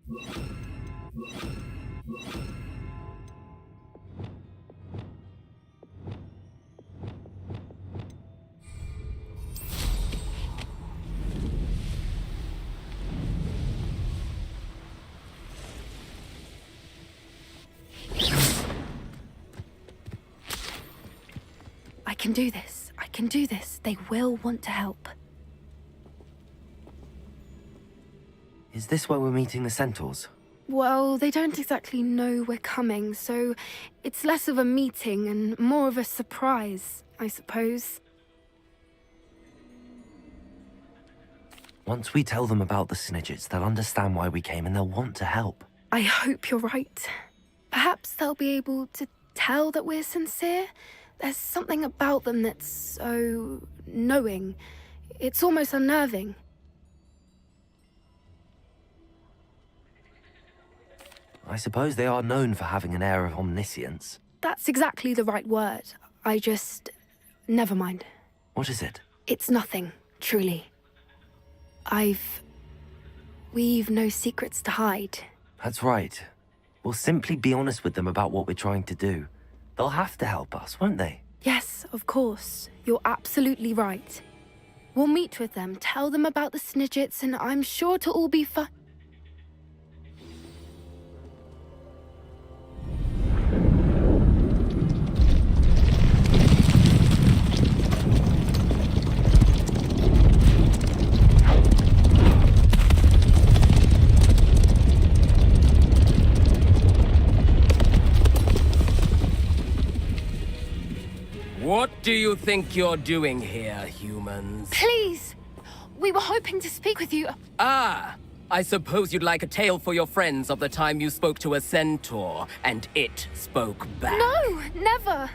I can do this. I can do this. They will want to help. Is this where we're meeting the centaurs? Well, they don't exactly know we're coming, so it's less of a meeting and more of a surprise, I suppose. Once we tell them about the Snidgets, they'll understand why we came and they'll want to help. I hope you're right. Perhaps they'll be able to tell that we're sincere. There's something about them that's so knowing. It's almost unnerving. I suppose they are known for having an air of omniscience. That's exactly the right word. Never mind. What is it? It's nothing, truly. We've no secrets to hide. That's right. We'll simply be honest with them about what we're trying to do. They'll have to help us, won't they? Yes, of course. You're absolutely right. We'll meet with them, tell them about the Snidgets, and I'm sure to all be fine. What do you think you're doing here, humans? Please! We were hoping to speak with you. Ah! I suppose you'd like a tale for your friends of the time you spoke to a centaur, and it spoke back. No, never!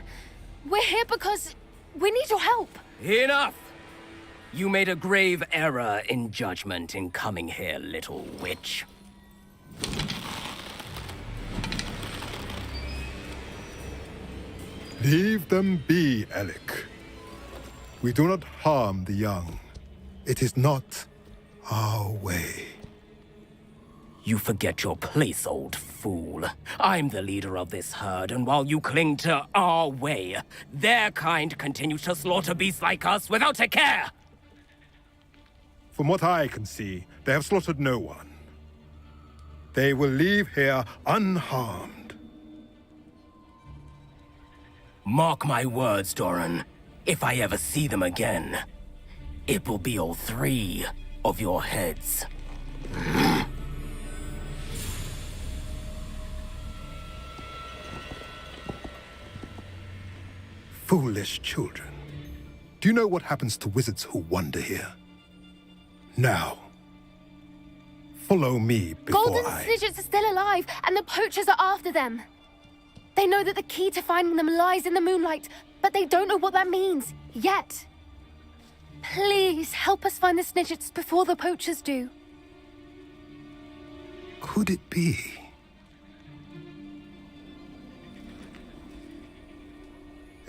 We're here because we need your help. Enough! You made a grave error in judgment in coming here, little witch. Leave them be, Alec. We do not harm the young. It is not our way. You forget your place, old fool. I'm the leader of this herd, and while you cling to our way, their kind continue to slaughter beasts like us without a care! From what I can see, they have slaughtered no one. They will leave here unharmed. Mark my words, Doran. If I ever see them again, it will be all 3 of your heads. Foolish children. Do you know what happens to wizards who wander here? Now, follow me before Golden Snidgets are still alive, and the poachers are after them. They know that the key to finding them lies in the moonlight, but they don't know what that means, yet. Please, help us find the Snidgets before the poachers do. Could it be?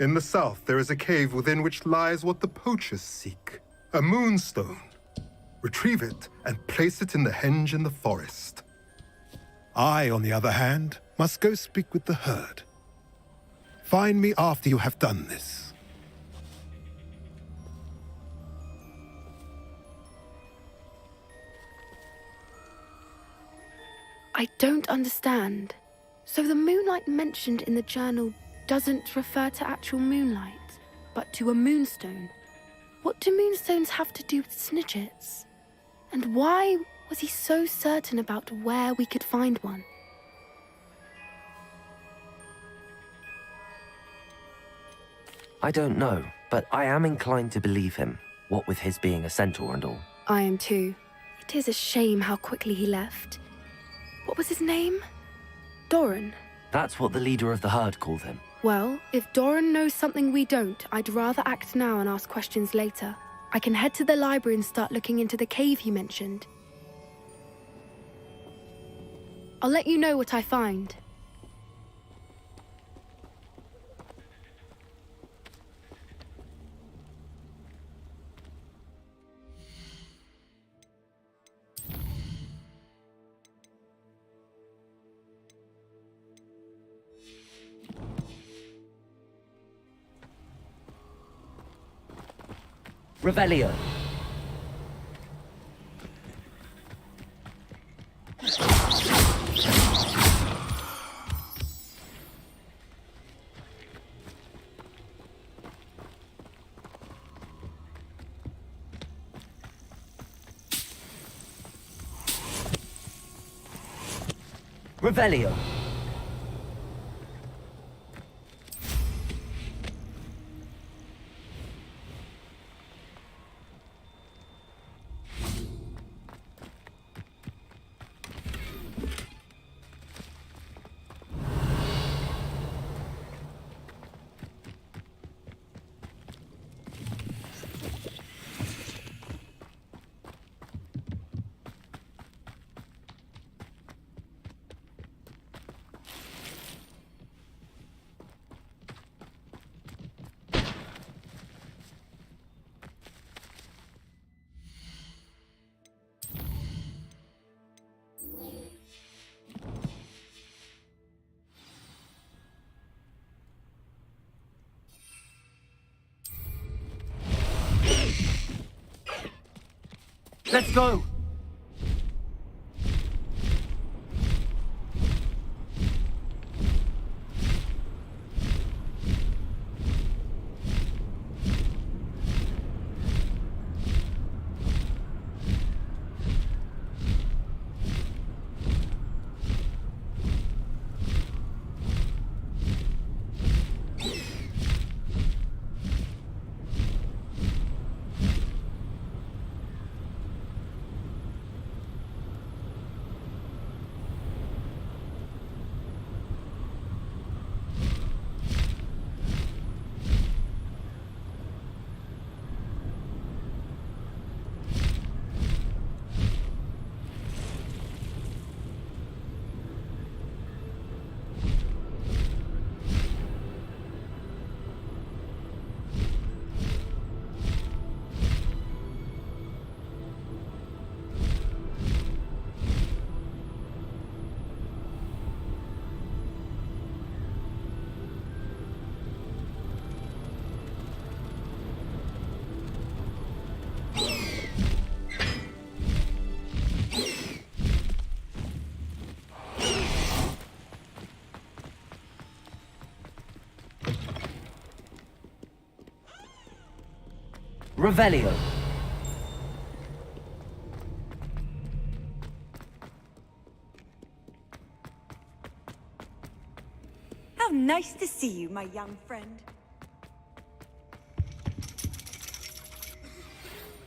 In the south, there is a cave within which lies what the poachers seek. A moonstone. Retrieve it and place it in the henge in the forest. I, on the other hand, must go speak with the herd. Find me after you have done this. I don't understand. So the moonlight mentioned in the journal doesn't refer to actual moonlight, but to a moonstone. What do moonstones have to do with Snidgets? And why was he so certain about where we could find one? I don't know, but I am inclined to believe him, what with his being a centaur and all. I am too. It is a shame how quickly he left. What was his name? Doran. That's what the leader of the herd called him. Well, if Doran knows something we don't, I'd rather act now and ask questions later. I can head to the library and start looking into the cave you mentioned. I'll let you know what I find. Revelio. Revelio. Let's go! Revelio. How nice to see you, my young friend.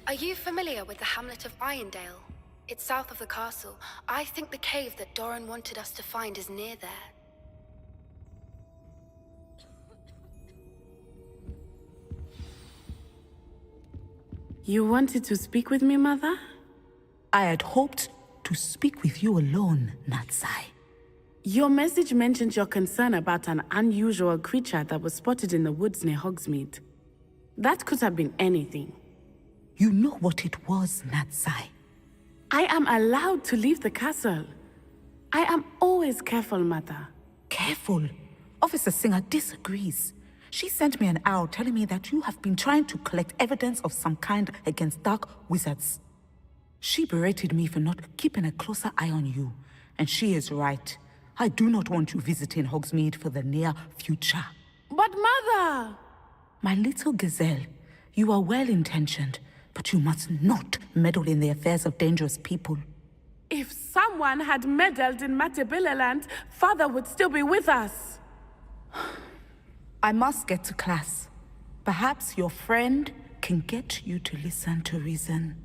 Are you familiar with the hamlet of Irondale? It's south of the castle. I think the cave that Doran wanted us to find is near there. You wanted to speak with me, Mother? I had hoped to speak with you alone, Nyantai. Your message mentioned your concern about an unusual creature that was spotted in the woods near Hogsmeade. That could have been anything. You know what it was, Nyantai. I am allowed to leave the castle. I am always careful, Mother. Careful. Officer Singer disagrees. She sent me an owl telling me that you have been trying to collect evidence of some kind against dark wizards. She berated me for not keeping a closer eye on you, and she is right. I do not want you visiting Hogsmeade for the near future. But Mother! My little gazelle, you are well-intentioned, but you must not meddle in the affairs of dangerous people. If someone had meddled in Matabeleland, Father would still be with us. I must get to class. Perhaps your friend can get you to listen to reason.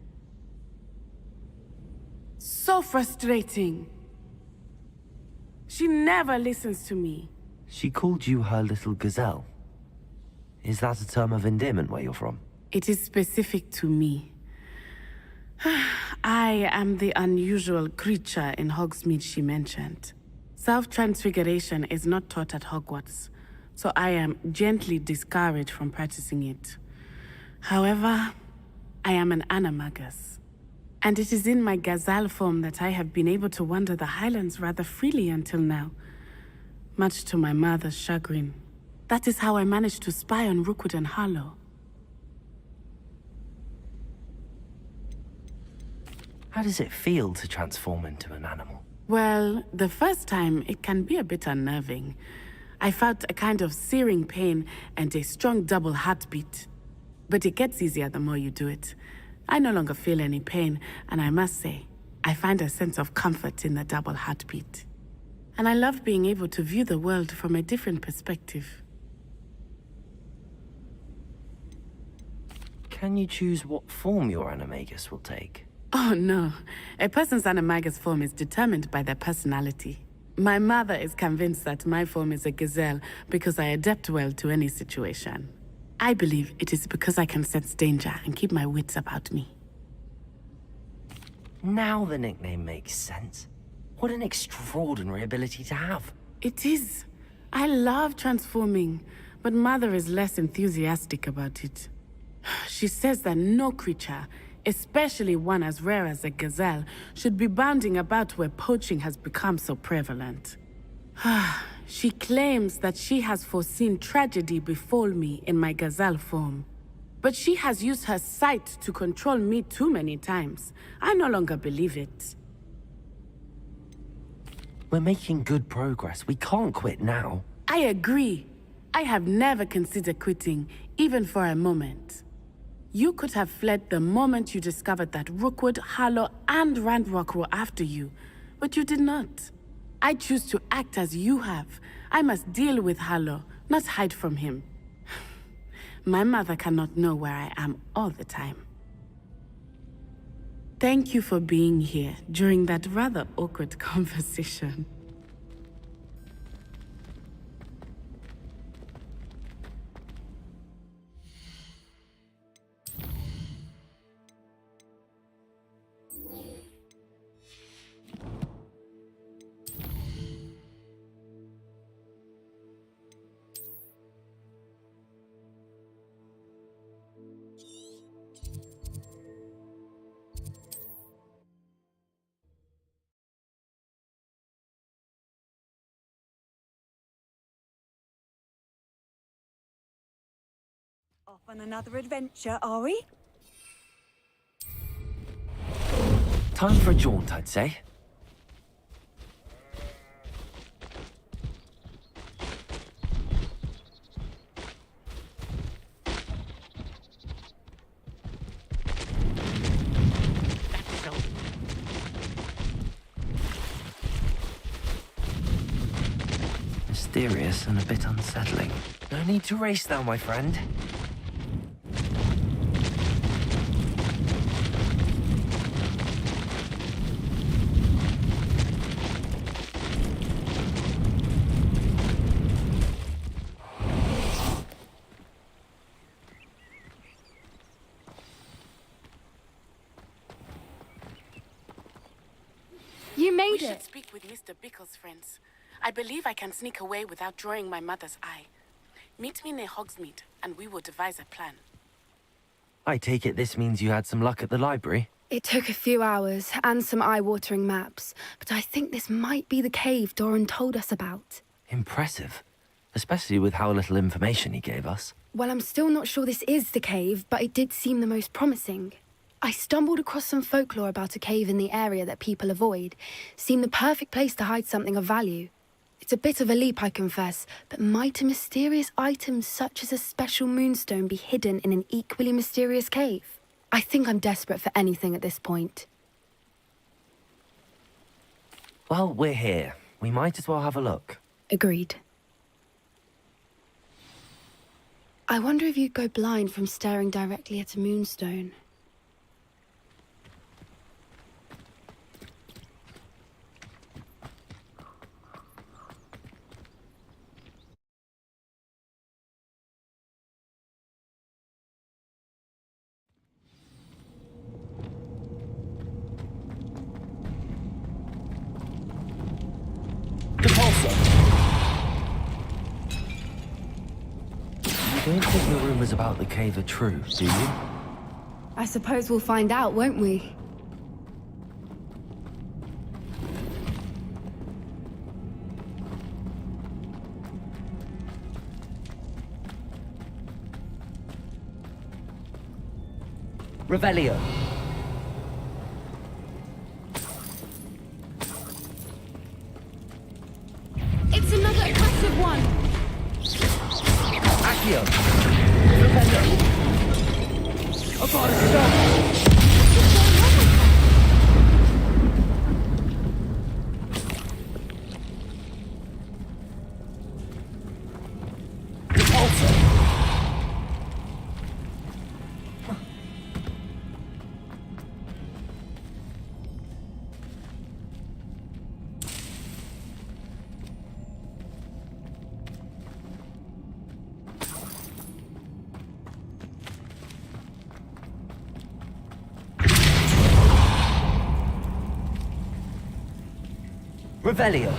So frustrating. She never listens to me. She called you her little gazelle. Is that a term of endearment where you're from? It is specific to me. I am the unusual creature in Hogsmeade she mentioned. Self-transfiguration is not taught at Hogwarts, so I am gently discouraged from practicing it. However, I am an animagus, and it is in my gazelle form that I have been able to wander the highlands rather freely until now, much to my mother's chagrin. That is how I managed to spy on Rookwood and Harlow. How does it feel to transform into an animal? Well, the first time, it can be a bit unnerving. I felt a kind of searing pain and a strong double heartbeat. But it gets easier the more you do it. I no longer feel any pain, and I must say, I find a sense of comfort in the double heartbeat. And I love being able to view the world from a different perspective. Can you choose what form your animagus will take? Oh no, a person's animagus form is determined by their personality. My mother is convinced that my form is a gazelle because I adapt well to any situation. I believe it is because I can sense danger and keep my wits about me. Now the nickname makes sense. What an extraordinary ability to have. It is. I love transforming, but Mother is less enthusiastic about it. She says that no creature, especially one as rare as a gazelle, should be bounding about where poaching has become so prevalent. She claims that she has foreseen tragedy befall me in my gazelle form. But she has used her sight to control me too many times. I no longer believe it. We're making good progress. We can't quit now. I agree. I have never considered quitting, even for a moment. You could have fled the moment you discovered that Rookwood, Harlow, and Randrock were after you, but you did not. I choose to act as you have. I must deal with Harlow, not hide from him. My mother cannot know where I am all the time. Thank you for being here during that rather awkward conversation. Off on another adventure, are we? Time for a jaunt, I'd say. Mysterious and a bit unsettling. No need to race though, my friend. You made We it. should speak with Mr. Bickle's friends. I believe I can sneak away without drawing my mother's eye. Meet me near Hogsmeade, and we will devise a plan. I take it this means you had some luck at the library? It took a few hours and some eye-watering maps, but I think this might be the cave Doran told us about. Impressive. Especially with how little information he gave us. Well, I'm still not sure this is the cave, but it did seem the most promising. I stumbled across some folklore about a cave in the area that people avoid. Seemed the perfect place to hide something of value. It's a bit of a leap, I confess, but might a mysterious item such as a special moonstone be hidden in an equally mysterious cave? I think I'm desperate for anything at this point. Well, we're here. We might as well have a look. Agreed. I wonder if you'd go blind from staring directly at a moonstone. You don't think the rumors about the cave are true, do you? I suppose we'll find out, won't we? Revelio. one. Accio! Rependo! I gotta stop! Revelio!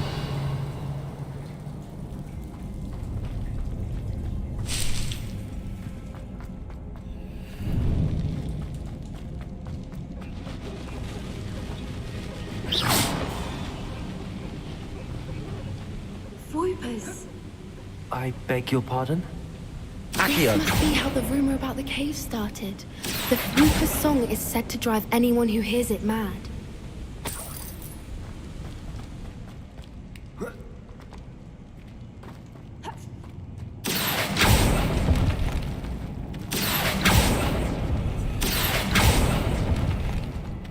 Voipers. I beg your pardon? This Accio! must be how the rumor about the cave started. The Voipers song is said to drive anyone who hears it mad.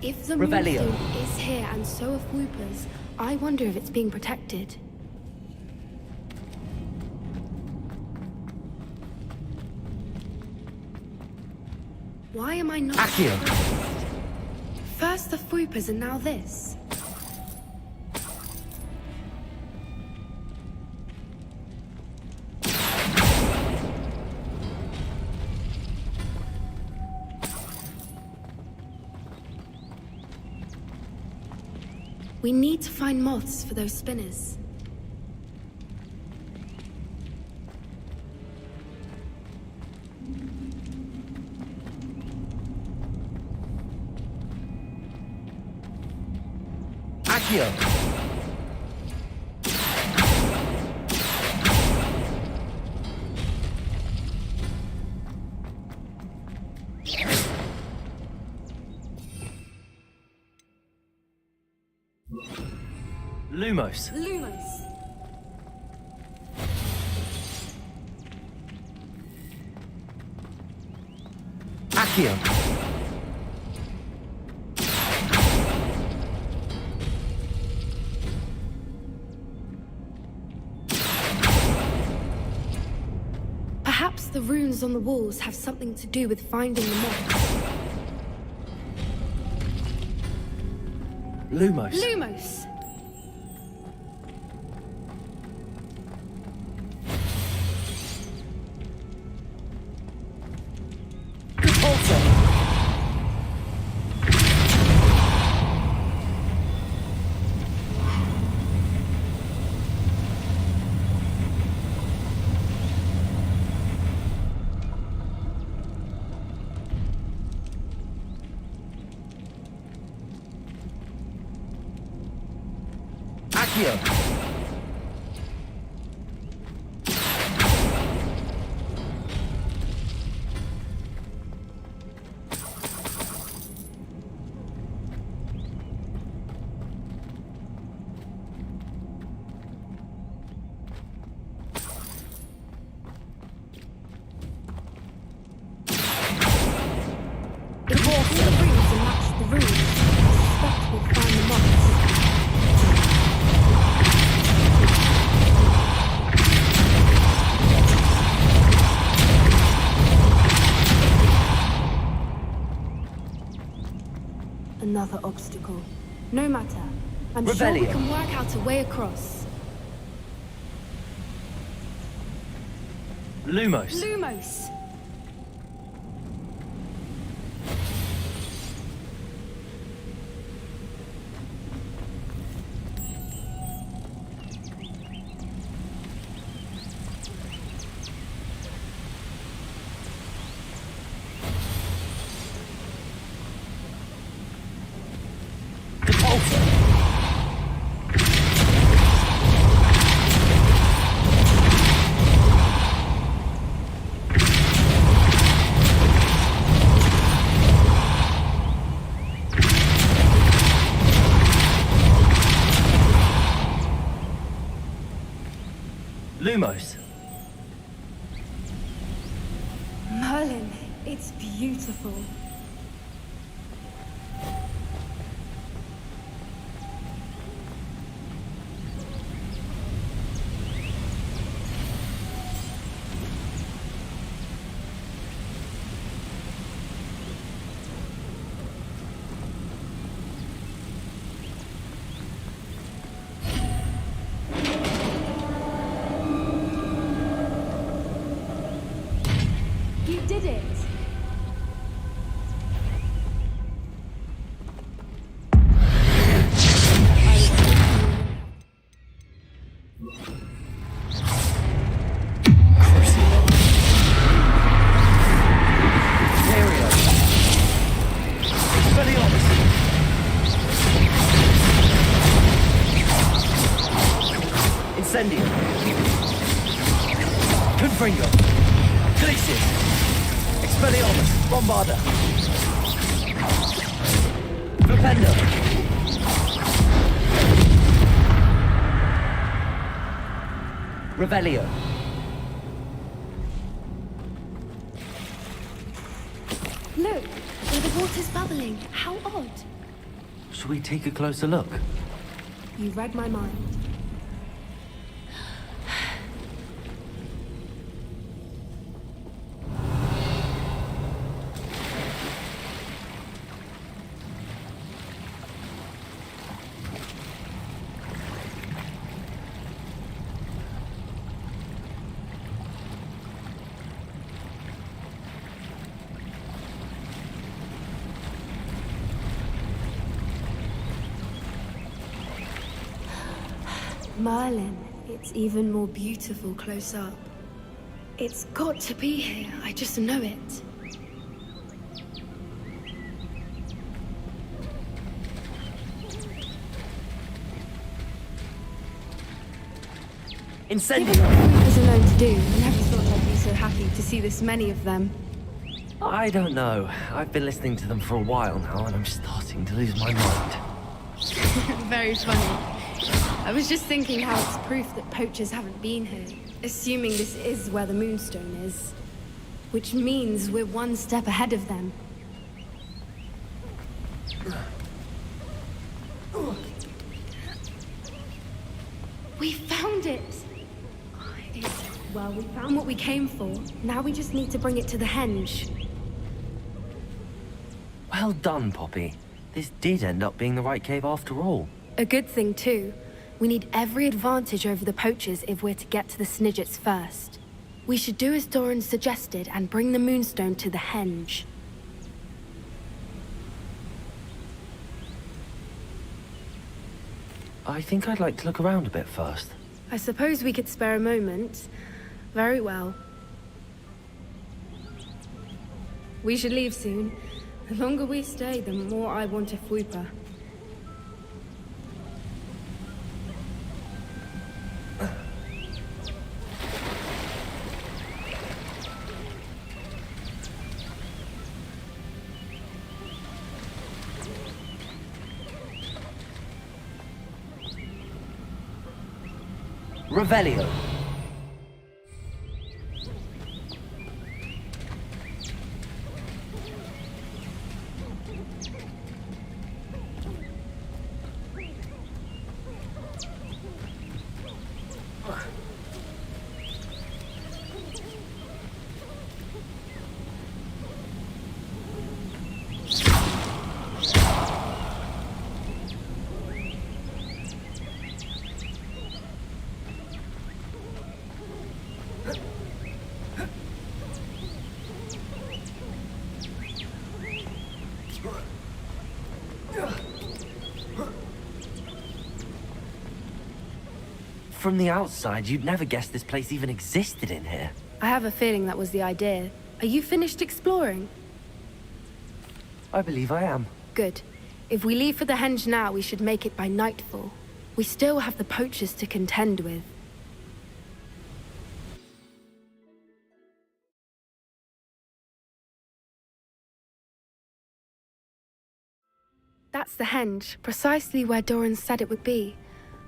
If the Revelio. moonstone is here and so are Voipers, I wonder if it's being protected. Why am I not Accio! surprised? First the Voipers and now this. We need to find moths for those spinners. Accio! Lumos! Lumos. Accio! Perhaps the runes on the walls have something to do with finding the moths. Lumos! Lumos! Accio! If all the rings and match the runes, I suspect we'll find the moths. Another obstacle. No matter. I'm sure we Revelio. can work out a way across. Lumos! Lumos! Lumos. Merlin, it's beautiful. You did it! Incendio. Confringo. Glacius. Expelliarmus. Bombarda. Vipendo. Revelio. Look, where the water's bubbling. How odd. Shall we take a closer look? You read my mind. Merlin, it's even more beautiful close up. It's got to be here, I just know it. Incendio! Given what Fruit is alone to do, I never thought I'd be so happy to see this many of them. I don't know. I've been listening to them for a while now, and I'm starting to lose my mind. Very funny. I was just thinking how it's proof that poachers haven't been here, assuming this is where the Moonstone is. Which means we're one step ahead of them. We found it! Well, we found what we came for. Now we just need to bring it to the henge. Well done, Poppy. This did end up being the right cave after all. A good thing, too. We need every advantage over the poachers if we're to get to the Snidgets first. We should do as Doran suggested and bring the Moonstone to the henge. I think I'd like to look around a bit first. I suppose we could spare a moment. Very well. We should leave soon. The longer we stay, the more I want a Fwooper. Revelio. From the outside, you'd never guess this place even existed in here. I have a feeling that was the idea. Are you finished exploring? I believe I am. Good. If we leave for the henge now, we should make it by nightfall. We still have the poachers to contend with. That's the henge, precisely where Doran said it would be.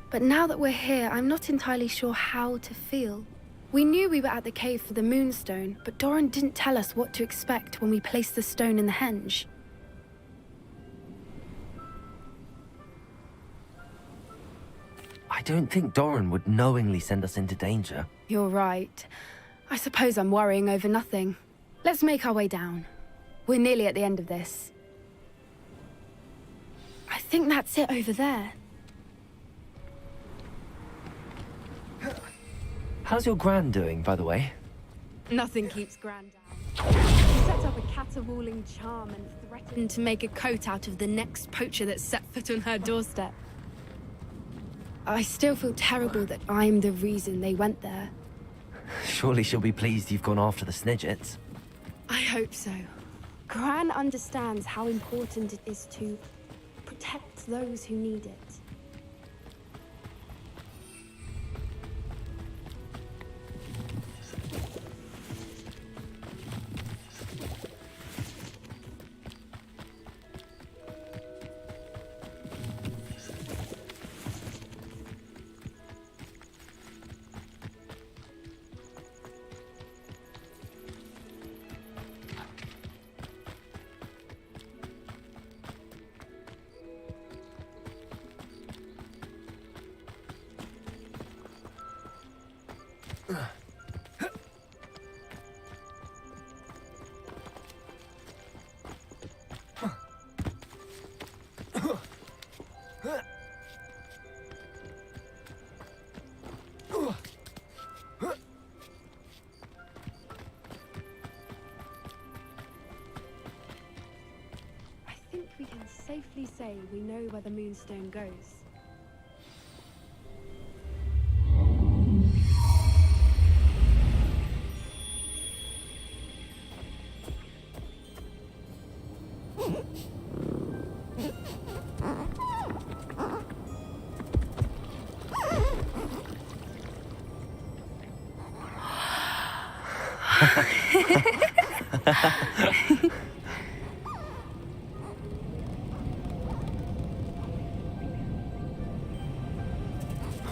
But now that we're here, I'm not entirely sure how to feel. We knew we were at the cave for the moonstone, but Doran didn't tell us what to expect when we placed the stone in the henge. I don't think Doran would knowingly send us into danger. You're right. I suppose I'm worrying over nothing. Let's make our way down. We're nearly at the end of this. I think that's it over there. How's your gran doing, by the way? Nothing keeps Gran down. She set up a caterwauling charm and threatened to make a coat out of the next poacher that set foot on her doorstep. I still feel terrible that I'm the reason they went there. Surely she'll be pleased you've gone after the Snidgets. I hope so. Gran understands how important it is to protect those who need it. I think we can safely say we know where the moonstone goes.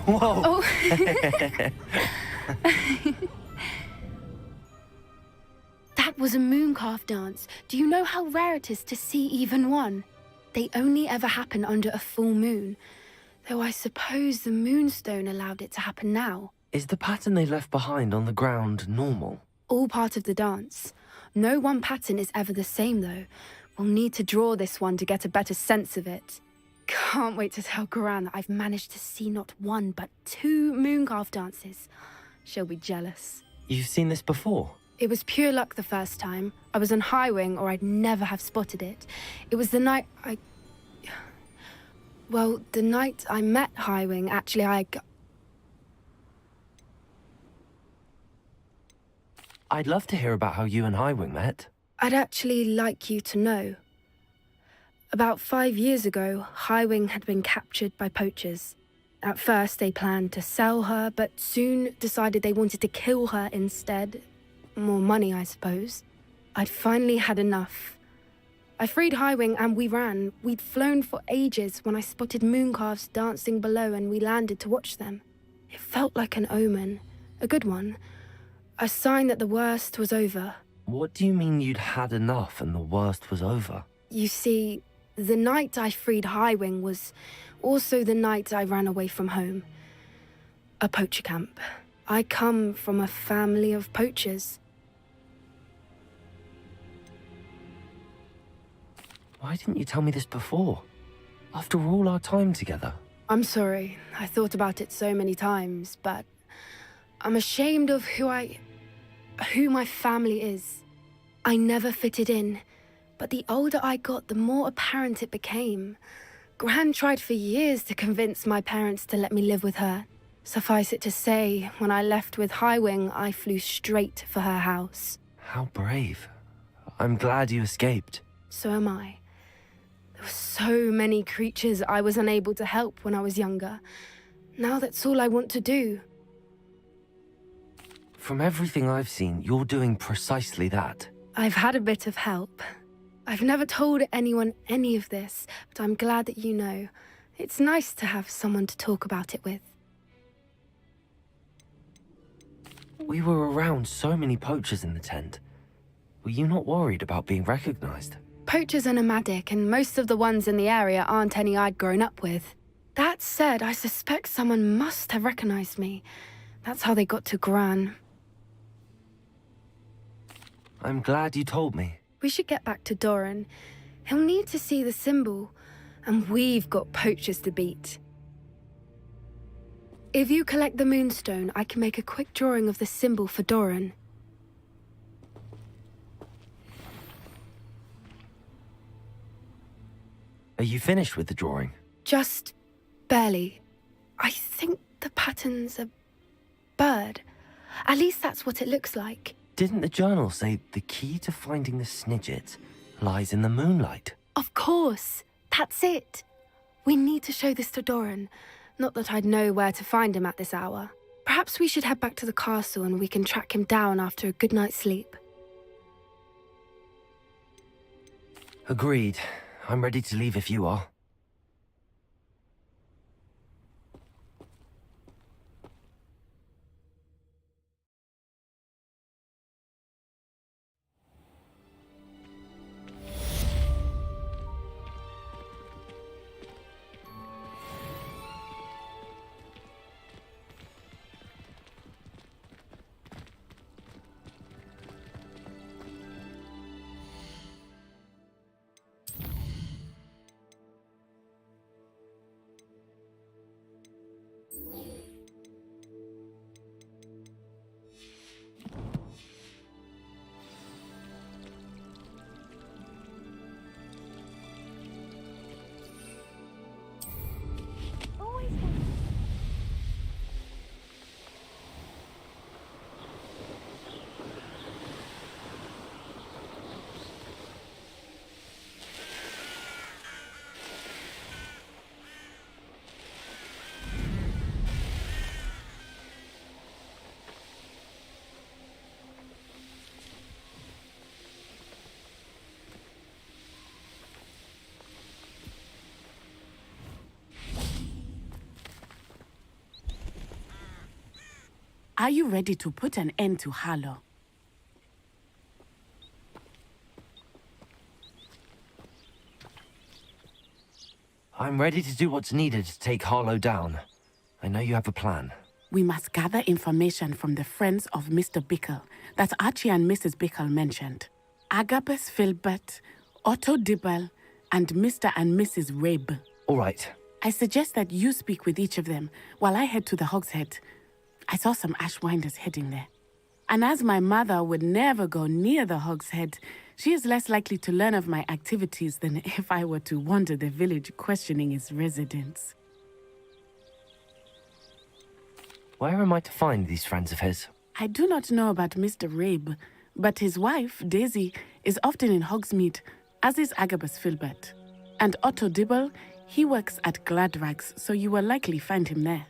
Whoa! Oh. That was a mooncalf dance. Do you know how rare it is to see even one? They only ever happen under a full moon. Though I suppose the moonstone allowed it to happen now. Is the pattern they left behind on the ground normal? All part of the dance. No one pattern is ever the same, though. We'll need to draw this one to get a better sense of it. Can't wait to tell Gran that I've managed to see not one, but 2 mooncalf dances. She'll be jealous. You've seen this before? It was pure luck the first time. I was on Highwing, or I'd never have spotted it. It was the night Well, the night I met Highwing, actually, I'd love to hear about how you and Highwing met. I'd actually like you to know. About 5 years ago, Highwing had been captured by poachers. At first, they planned to sell her, but soon decided they wanted to kill her instead. More money, I suppose. I'd finally had enough. I freed Highwing and we ran. We'd flown for ages when I spotted mooncalves dancing below and we landed to watch them. It felt like an omen, a good one. A sign that the worst was over. What do you mean you'd had enough and the worst was over? You see, the night I freed Highwing was also the night I ran away from home. A poacher camp. I come from a family of poachers. Why didn't you tell me this before? After all our time together. I'm sorry. I thought about it so many times, but I'm ashamed of who my family is. I never fitted in, but the older I got, the more apparent it became. Gran tried for years to convince my parents to let me live with her. Suffice it to say, when I left with Highwing, I flew straight for her house. How brave. I'm glad you escaped. So am I. There were so many creatures I was unable to help when I was younger. Now that's all I want to do. From everything I've seen, you're doing precisely that. I've had a bit of help. I've never told anyone any of this, but I'm glad that you know. It's nice to have someone to talk about it with. We were around so many poachers in the tent. Were you not worried about being recognized? Poachers are nomadic, and most of the ones in the area aren't any I'd grown up with. That said, I suspect someone must have recognized me. That's how they got to Gran. I'm glad you told me. We should get back to Doran. He'll need to see the symbol, and we've got poachers to beat. If you collect the moonstone, I can make a quick drawing of the symbol for Doran. Are you finished with the drawing? Just barely. I think the pattern's a bird. At least that's what it looks like. Didn't the journal say the key to finding the Snidget lies in the moonlight? Of course. That's it. We need to show this to Doran. Not that I'd know where to find him at this hour. Perhaps we should head back to the castle and we can track him down after a good night's sleep. Agreed. I'm ready to leave if you are. Are you ready to put an end to Harlow? I'm ready to do what's needed to take Harlow down. I know you have a plan. We must gather information from the friends of Mr. Bickle that Archie and Mrs. Bickle mentioned. Agabus Filbert, Otto Dibble, and Mr. and Mrs. Rabe. All right. I suggest that you speak with each of them while I head to the Hogshead. I saw some Ashwinders heading there. And as my mother would never go near the Hogshead, she is less likely to learn of my activities than if I were to wander the village questioning its residents. Where am I to find these friends of his? I do not know about Mr. Rabe, but his wife, Daisy, is often in Hogsmeade, as is Agabus Filbert. And Otto Dibble, he works at Gladrags, so you will likely find him there.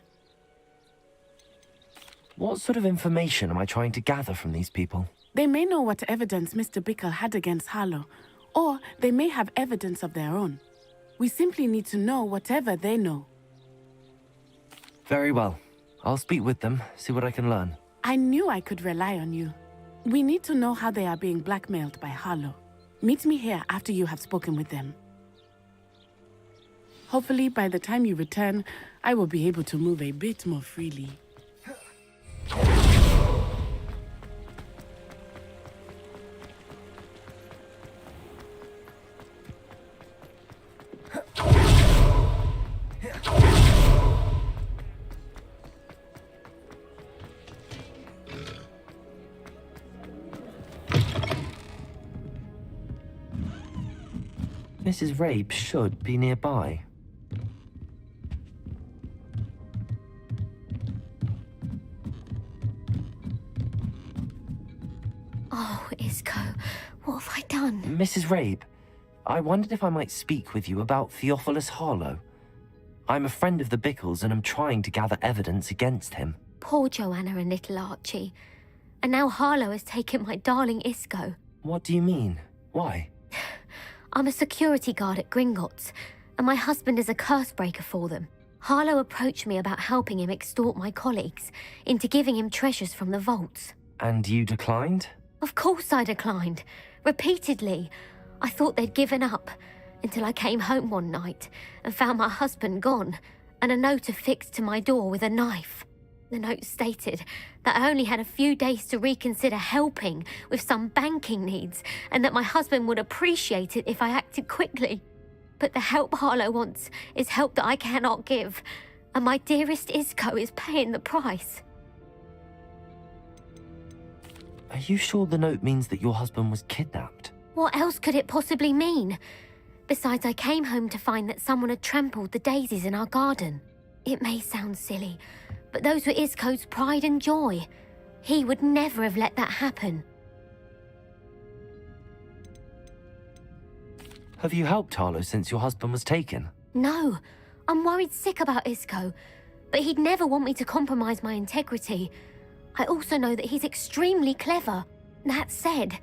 What sort of information am I trying to gather from these people? They may know what evidence Mr. Bickle had against Harlow, or they may have evidence of their own. We simply need to know whatever they know. Very well. I'll speak with them, see what I can learn. I knew I could rely on you. We need to know how they are being blackmailed by Harlow. Meet me here after you have spoken with them. Hopefully, by the time you return, I will be able to move a bit more freely. Mrs. Rabe should be nearby. Oh, Isco, what have I done? Mrs. Rabe, I wondered if I might speak with you about Theophilus Harlow. I'm a friend of the Bickles and I'm trying to gather evidence against him. Poor Joanna and little Archie. And now Harlow has taken my darling Isco. What do you mean? Why? I'm a security guard at Gringotts. and my husband is a curse breaker for them. Harlow approached me about helping him extort my colleagues into giving him treasures from the vaults. And you declined? Of course I declined. Repeatedly. I thought they'd given up, until I came home one night and found my husband gone, and a note affixed to my door with a knife. The note stated that I only had a few days to reconsider helping with some banking needs, and that my husband would appreciate it if I acted quickly. But the help Harlow wants is help that I cannot give, and my dearest Isco is paying the price. Are you sure the note means that your husband was kidnapped? What else could it possibly mean? Besides, I came home to find that someone had trampled the daisies in our garden. It may sound silly, but those were Isco's pride and joy. He would never have let that happen. Have you helped Harlow since your husband was taken? No, I'm worried sick about Isco, but he'd never want me to compromise my integrity. I also know that he's extremely clever. That said,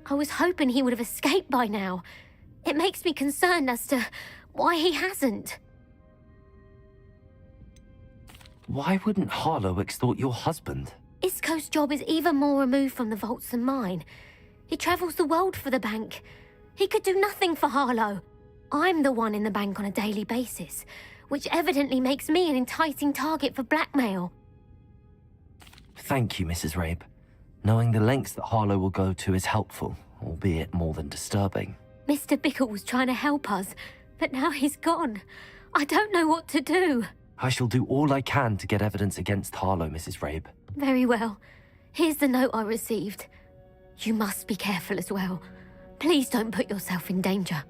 I was hoping he would have escaped by now. It makes me concerned as to why he hasn't. Why wouldn't Harlow extort your husband? Isco's job is even more removed from the vaults than mine. He travels the world for the bank. He could do nothing for Harlow. I'm the one in the bank on a daily basis, which evidently makes me an enticing target for blackmail. Thank you, Mrs. Rabe. Knowing the lengths that Harlow will go to is helpful, albeit more than disturbing. Mr. Bickle was trying to help us, but now he's gone. I don't know what to do. I shall do all I can to get evidence against Harlow, Mrs. Rabe. Very well. Here's the note I received. You must be careful as well. Please don't put yourself in danger.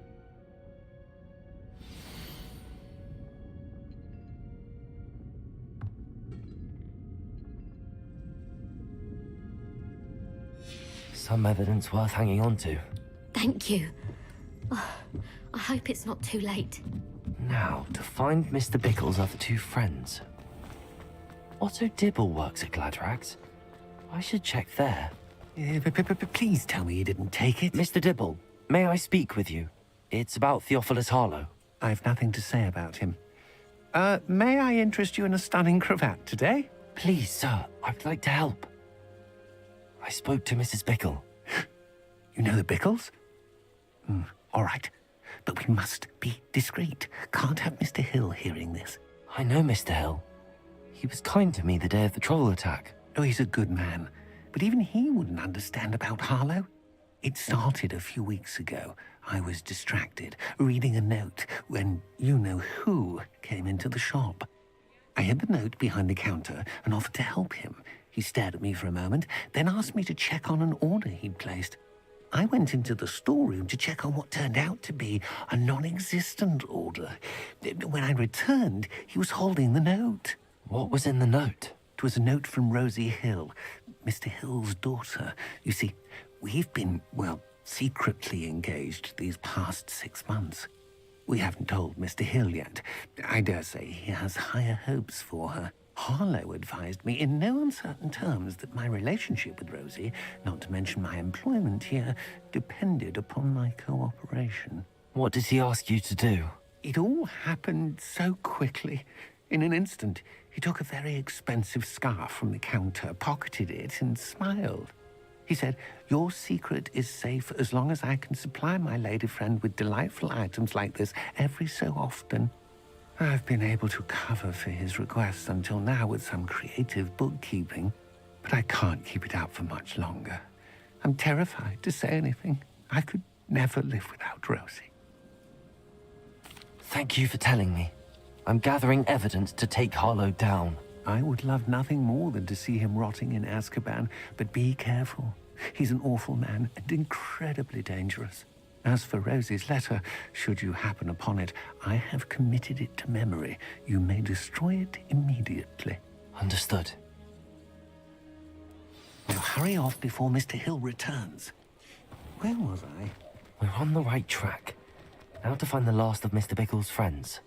Some evidence worth hanging on to. Thank you. Oh, I hope it's not too late. Now, to find Mr. Bickle's other two friends. Otto Dibble works at Gladrags. I should check there. Please tell me you didn't take it. Mr. Dibble, may I speak with you? It's about Theophilus Harlow. I've nothing to say about him. May I interest you in a stunning cravat today? Please, sir, I'd like to help. I spoke to Mrs. Bickle. You know the Bickles? All right. But we must be discreet. Can't have Mr. Hill hearing this. I know Mr. Hill. He was kind to me the day of the troll attack. Oh, he's a good man. But even he wouldn't understand about Harlow. It started a few weeks ago. I was distracted, reading a note, when you-know-who came into the shop. I hid the note behind the counter and offered to help him. He stared at me for a moment, then asked me to check on an order he'd placed. I went into the storeroom to check on what turned out to be a non-existent order. When I returned, he was holding the note. What was in the note? It was a note from Rosie Hill, Mr. Hill's daughter. You see, we've been, secretly engaged these past 6 months. We haven't told Mr. Hill yet. I dare say he has higher hopes for her. Harlow advised me in no uncertain terms that my relationship with Rosie, not to mention my employment here, depended upon my cooperation. What did he ask you to do? It all happened so quickly. In an instant, he took a very expensive scarf from the counter, pocketed it, and smiled. He said, "Your secret is safe as long as I can supply my lady friend with delightful items like this every so often." I've been able to cover for his requests until now with some creative bookkeeping, but I can't keep it out for much longer. I'm terrified to say anything. I could never live without Rosie. Thank you for telling me. I'm gathering evidence to take Harlow down. I would love nothing more than to see him rotting in Azkaban, but be careful. He's an awful man and incredibly dangerous. As for Rosie's letter, should you happen upon it, I have committed it to memory. You may destroy it immediately. Understood. Now hurry off before Mr. Hill returns. Where was I? We're on the right track. Now to find the last of Mr. Bickle's friends.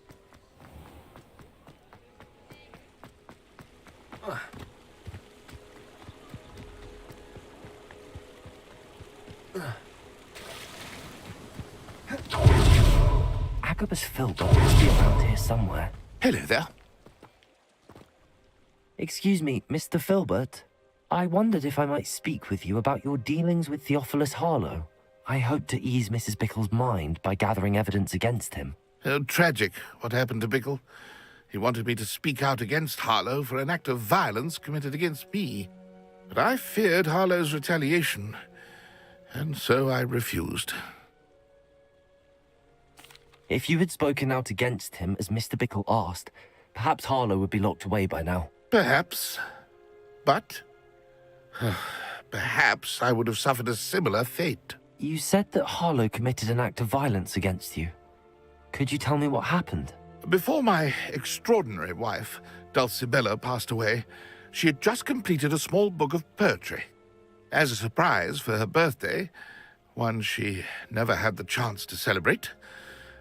Octopus Filbert must be around here somewhere. Hello there. Excuse me, Mr. Filbert. I wondered if I might speak with you about your dealings with Theophilus Harlow. I hope to ease Mrs. Bickle's mind by gathering evidence against him. Oh, tragic, what happened to Bickle. He wanted me to speak out against Harlow for an act of violence committed against me. But I feared Harlow's retaliation, and so I refused. If you had spoken out against him as Mr. Bickle asked, perhaps Harlow would be locked away by now. Perhaps. But perhaps I would have suffered a similar fate. You said that Harlow committed an act of violence against you. Could you tell me what happened? Before my extraordinary wife, Dulcibella, passed away, she had just completed a small book of poetry. As a surprise for her birthday, one she never had the chance to celebrate,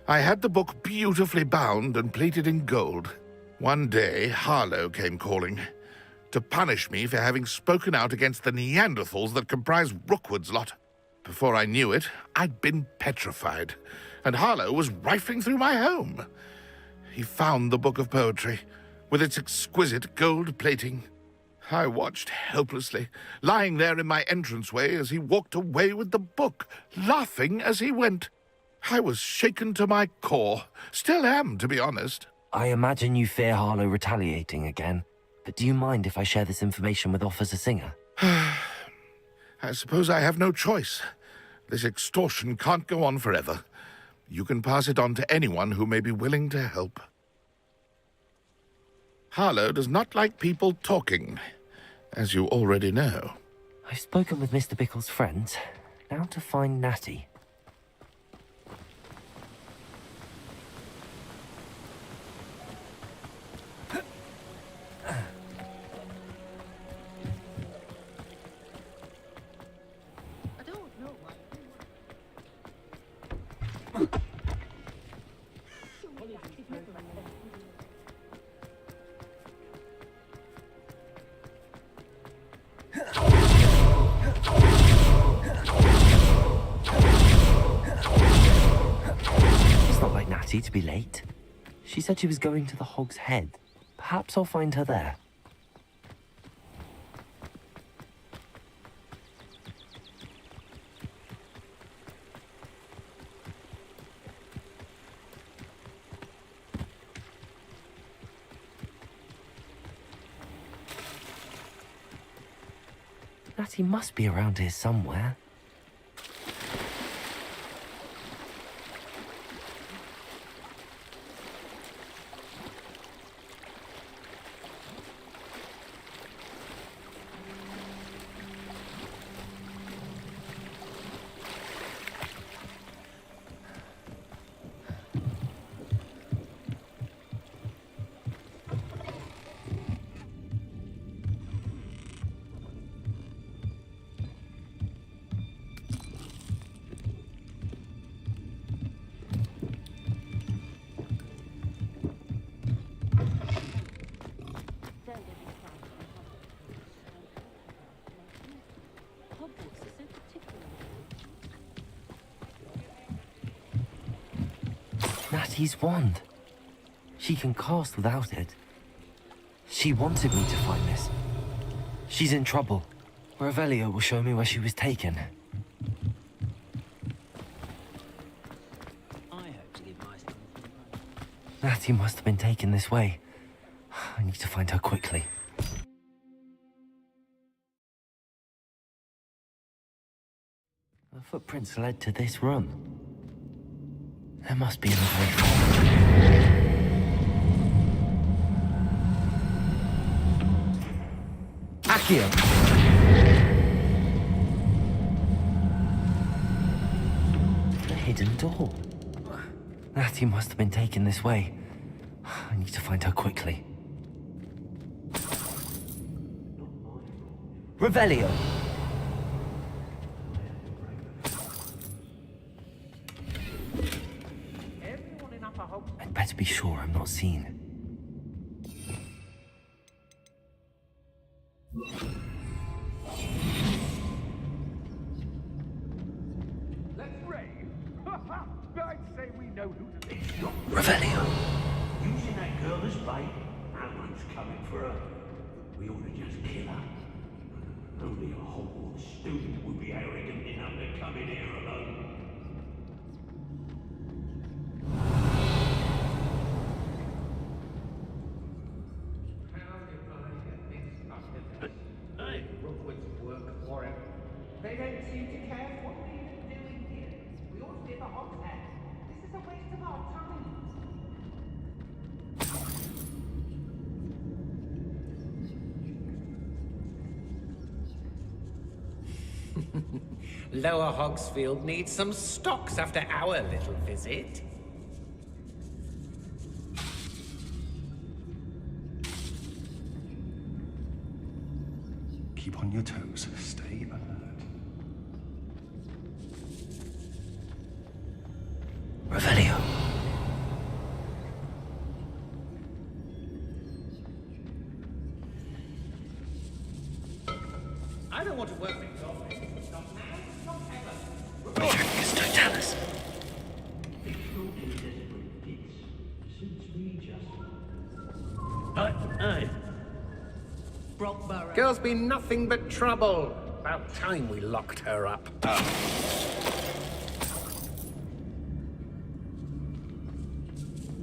I had the book beautifully bound and plated in gold. One day, Harlow came calling to punish me for having spoken out against the Neanderthals that comprise Rookwood's lot. Before I knew it, I'd been petrified, and Harlow was rifling through my home. He found the book of poetry, with its exquisite gold plating. I watched helplessly, lying there in my entranceway as he walked away with the book, laughing as he went. I was shaken to my core. Still am, to be honest. I imagine you fear Harlow retaliating again, but do you mind if I share this information with Officer Singer? I suppose I have no choice. This extortion can't go on forever. You can pass it on to anyone who may be willing to help. Harlow does not like people talking, as you already know. I've spoken with Mr. Bickle's friends. Now to find Natty. To be late. She said she was going to the Hog's Head. Perhaps I'll find her there. Natty must be around here somewhere. Natty's wand. She can cast without it. She wanted me to find this. She's in trouble. Revelio will show me where she was taken. Natty must have been taken this way. I need to find her quickly. Her footprints led to this room. There must be another way forward. Accio! The hidden door. Natty must have been taken this way. I need to find her quickly. Revelio! I'd better be sure I'm not seen. Let's rave! I'd say we know Revelio. Using that girl as bait? No one's coming for her. We ought to just kill her. Only a Hogwarts student would be arrogant enough to come in here alone. Hey, Rookwood's work for him. They don't seem to care what we're even doing here. We ought to be at the Hogshead. This is a waste of our time. Lower Hogsfield needs some stocks after our little visit. Keep on your toes. Stay alert. Revelio. I don't want to work things off. Not now, not ever. Returnicus totalis. Hey. Girl's been nothing but trouble. About time we locked her up.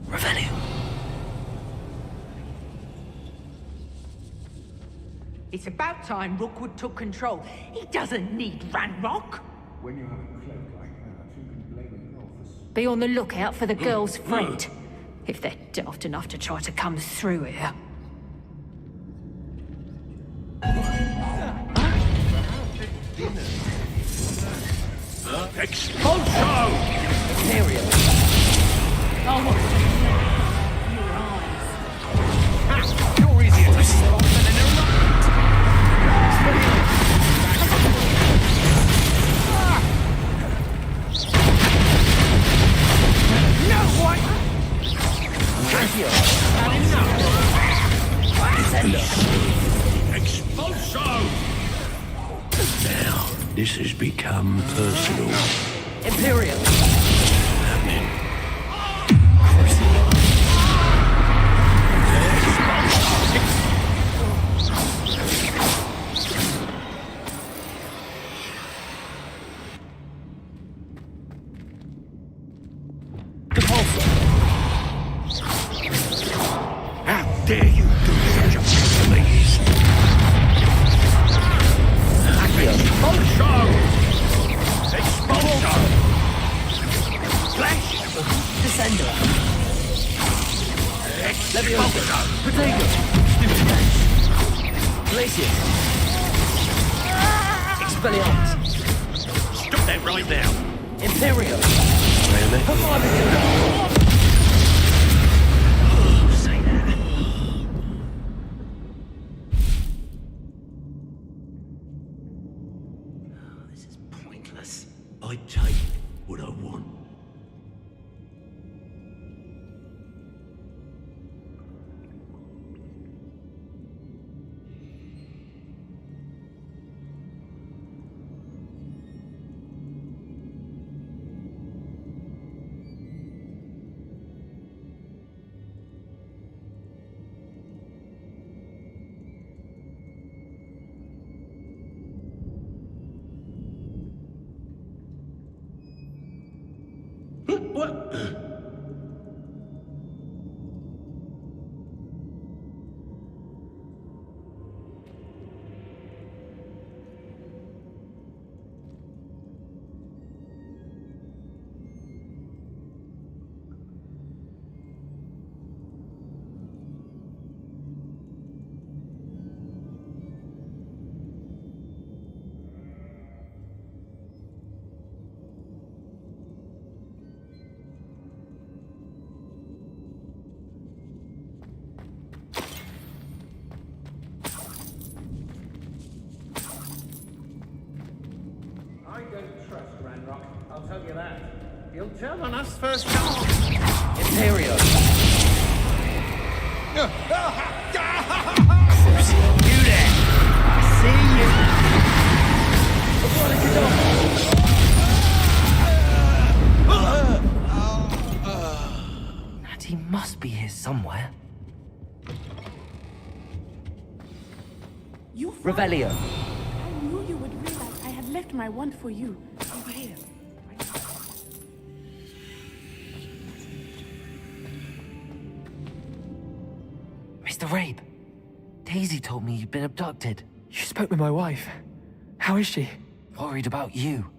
Revelio. It's about time Rookwood took control. He doesn't need Ranrock. When you have a cloak like that, you can blame it all for... Be on the lookout for the girl's friend. If they're daft enough to try to come through here. Expulso! Material. Oh, your eyes. You're easier to stop than an erupt. No, what? Expulso! Now, this has become personal. Imperial. How dare you do such a thing to ladies? Expulso! Expulso! Flash! Descender. Expulso! Potato. Glacier! Expelliarmus. Stop that right now! Imperial. Say that. This is pointless. I take what I want. What? I don't trust Ranrock, I'll tell you that. He'll turn on us first. Imperial. You there! I see you! You found Revelio. it. I knew you would realize I had left my wand for you. Over here. Mr. Rabe, Daisy told me you'd been abducted. You spoke with my wife. How is she? Worried about you.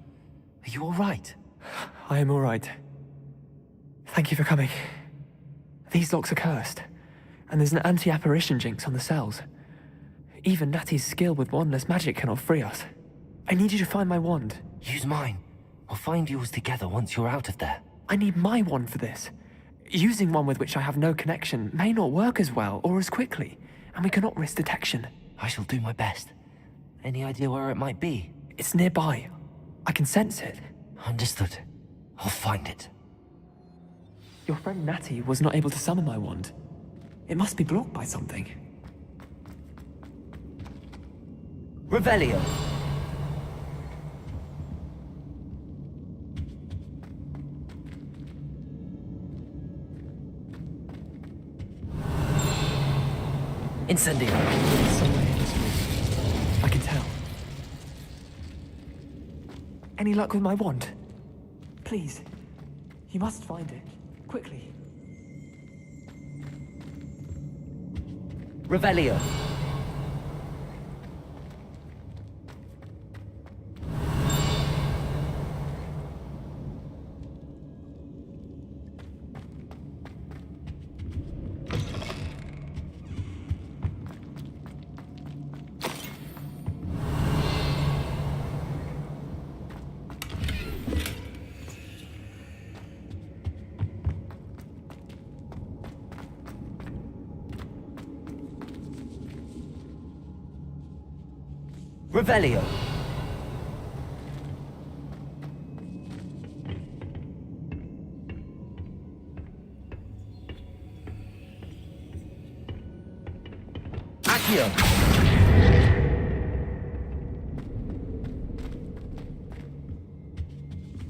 Are you all right? I am all right. Thank you for coming. These locks are cursed, and there's an anti-apparition jinx on the cells. Even Natty's skill with wandless magic cannot free us. I need you to find my wand. Use mine. We'll find yours together once you're out of there. I need my wand for this. Using one with which I have no connection may not work as well or as quickly, and we cannot risk detection. I shall do my best. Any idea where it might be? It's nearby. I can sense it. Understood. I'll find it. Your friend Natty was not able to summon my wand. It must be blocked by something. Revelio. Incendio. Somewhere in this room. I can tell. Any luck with my wand? Please. You must find it. Quickly. Revelio. Revelio. Accio.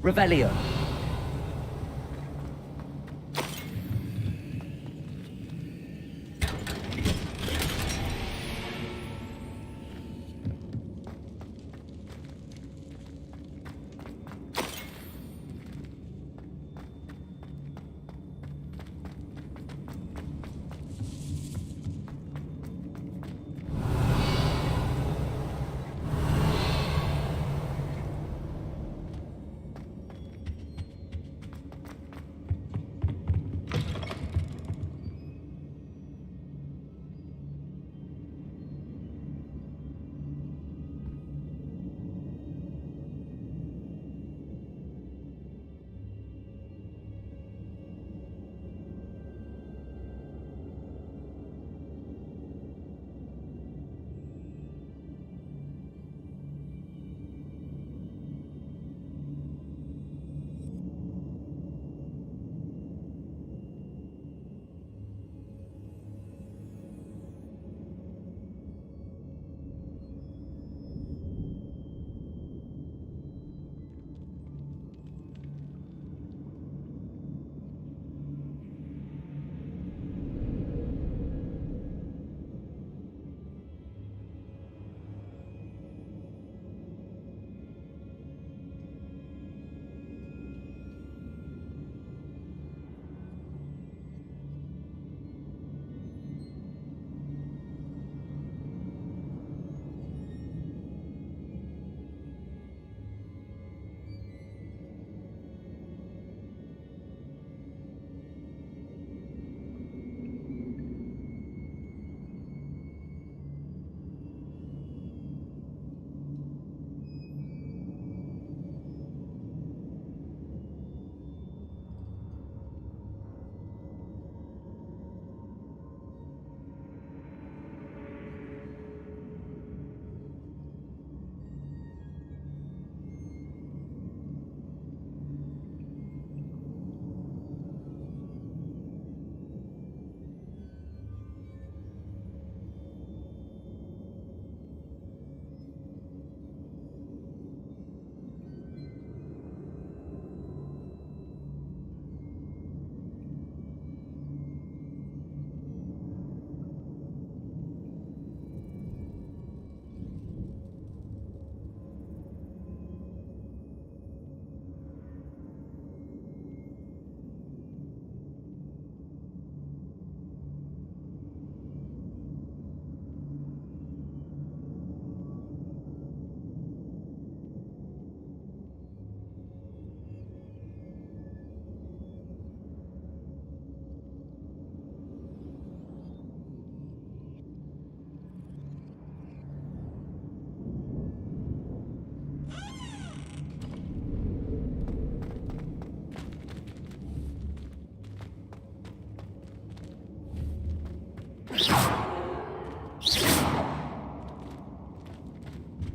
Revelio.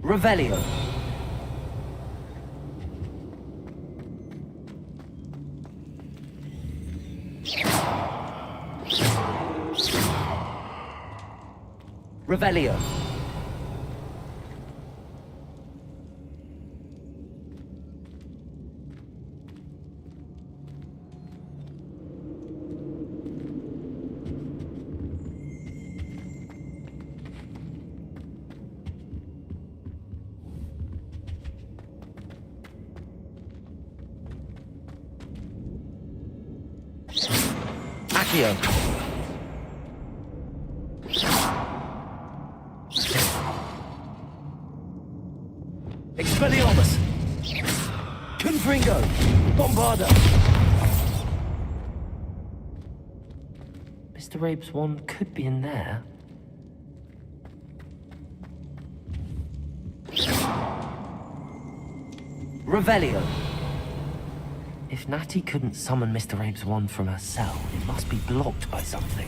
Revelio. Revelio. Accio. Expelliarmus! Confringo! Bombarda! Mr. Rabe's wand could be in there. Revelio! If Natty couldn't summon Mr. Rabe's wand from her cell, it must be blocked by something.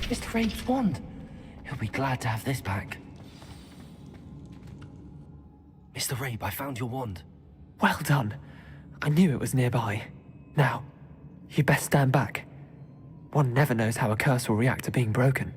Mr. Rabe's wand! He'll be glad to have this back. Mr. Rabe, I found your wand. Well done. I knew it was nearby. Now, you best stand back. One never knows how a curse will react to being broken.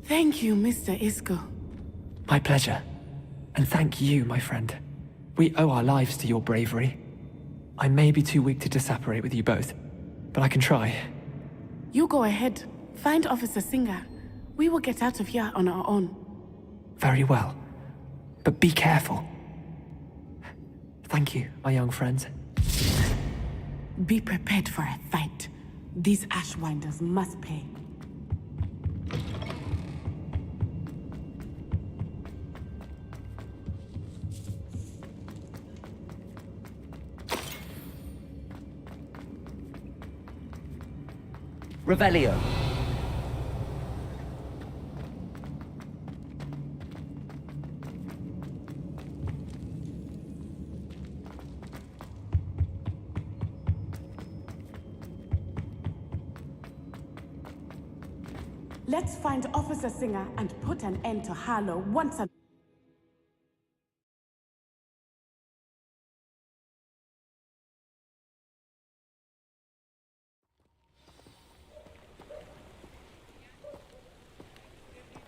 Thank you, Mr. Isco. My pleasure. And thank you, my friend. We owe our lives to your bravery. I may be too weak to disapparate with you both, but I can try. You go ahead. Find Officer Singer. We will get out of here on our own. Very well. But be careful. Thank you, my young friends. Be prepared for a fight. These Ashwinders must pay. Revelio. Let's find Officer Singer and put an end to Harlow once and...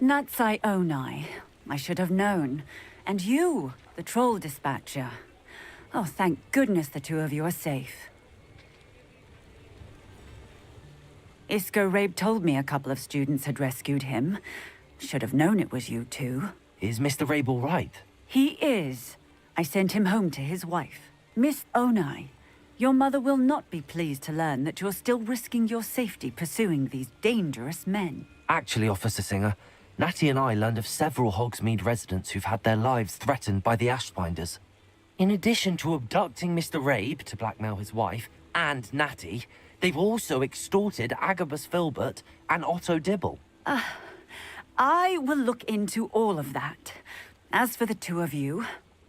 Nyantai Onai. I should have known. And you, the troll dispatcher. Oh, thank goodness the two of you are safe. Isco Rabe told me a couple of students had rescued him. Should have known it was you two. Is Mr. Rabe all right? He is. I sent him home to his wife. Miss Onai, your mother will not be pleased to learn that you're still risking your safety pursuing these dangerous men. Actually, Officer Singer, Natty and I learned of several Hogsmeade residents who've had their lives threatened by the Ashbinders. In addition to abducting Mr. Rabe to blackmail his wife and Natty, they've also extorted Agabus Filbert and Otto Dibble. I will look into all of that. As for the two of you,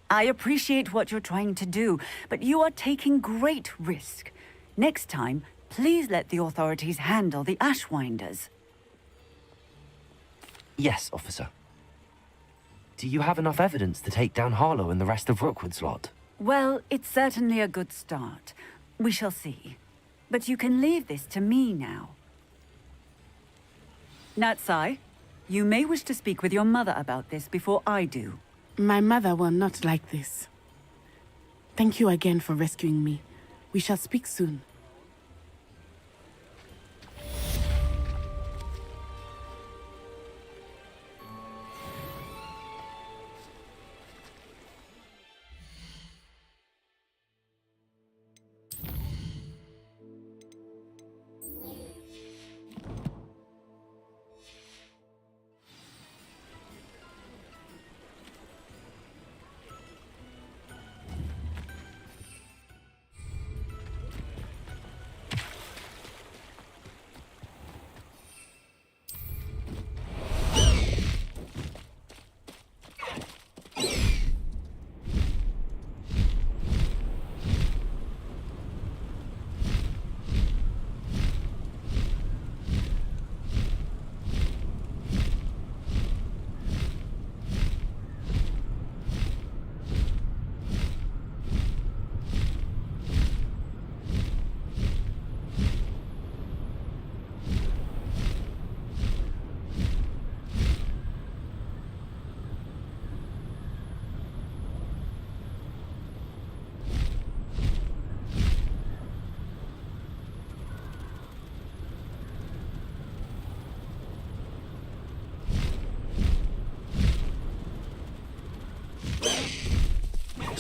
I appreciate what you're trying to do, but you are taking great risk. Next time, please let the authorities handle the Ashwinders. Yes, officer. Do you have enough evidence to take down Harlow and the rest of Rookwood's lot? Well, it's certainly a good start. We shall see. But you can leave this to me now. Nyantai, you may wish to speak with your mother about this before I do. My mother will not like this. Thank you again for rescuing me. We shall speak soon.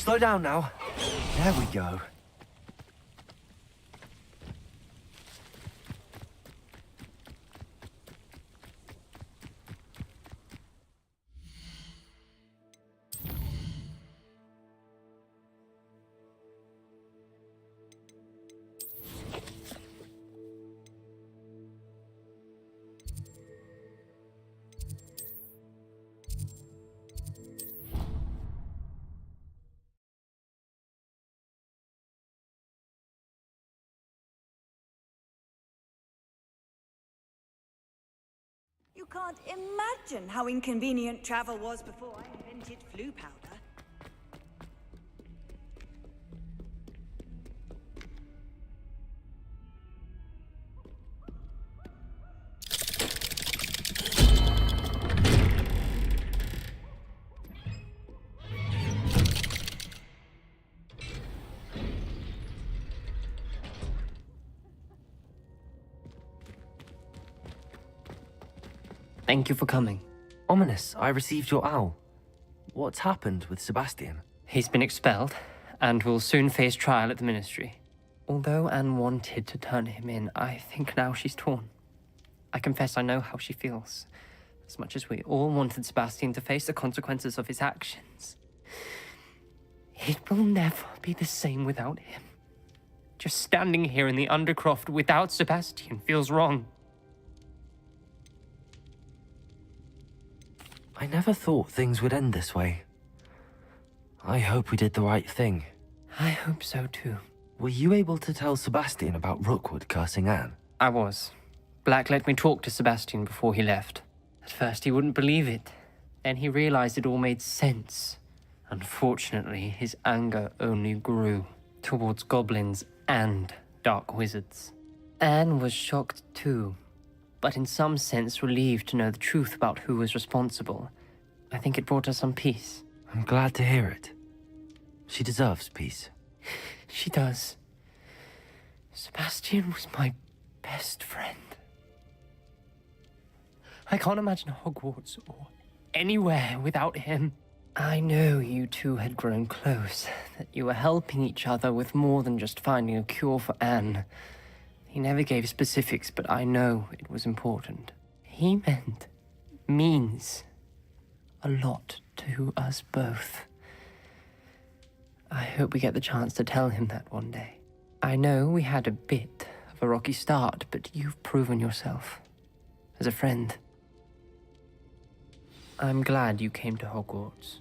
Slow down now. There we go. You can't imagine how inconvenient travel was before I invented flu powder. Thank you for coming. Ominous, I received your owl. What's happened with Sebastian? He's been expelled, and will soon face trial at the Ministry. Although Anne wanted to turn him in, I think now she's torn. I confess I know how she feels. As much as we all wanted Sebastian to face the consequences of his actions. It will never be the same without him. Just standing here in the Undercroft without Sebastian feels wrong. I never thought things would end this way. I hope we did the right thing. I hope so too. Were you able to tell Sebastian about Rookwood cursing Anne? I was. Black let me talk to Sebastian before he left. At first he wouldn't believe it. Then he realized it all made sense. Unfortunately, his anger only grew towards goblins and dark wizards. Anne was shocked too, but in some sense relieved to know the truth about who was responsible. I think it brought her some peace. I'm glad to hear it. She deserves peace. She does. Sebastian was my best friend. I can't imagine Hogwarts or anywhere without him. I know you two had grown close, that you were helping each other with more than just finding a cure for Anne. He never gave specifics, but I know it was important. He means a lot to us both. I hope we get the chance to tell him that one day. I know we had a bit of a rocky start, but you've proven yourself as a friend. I'm glad you came to Hogwarts.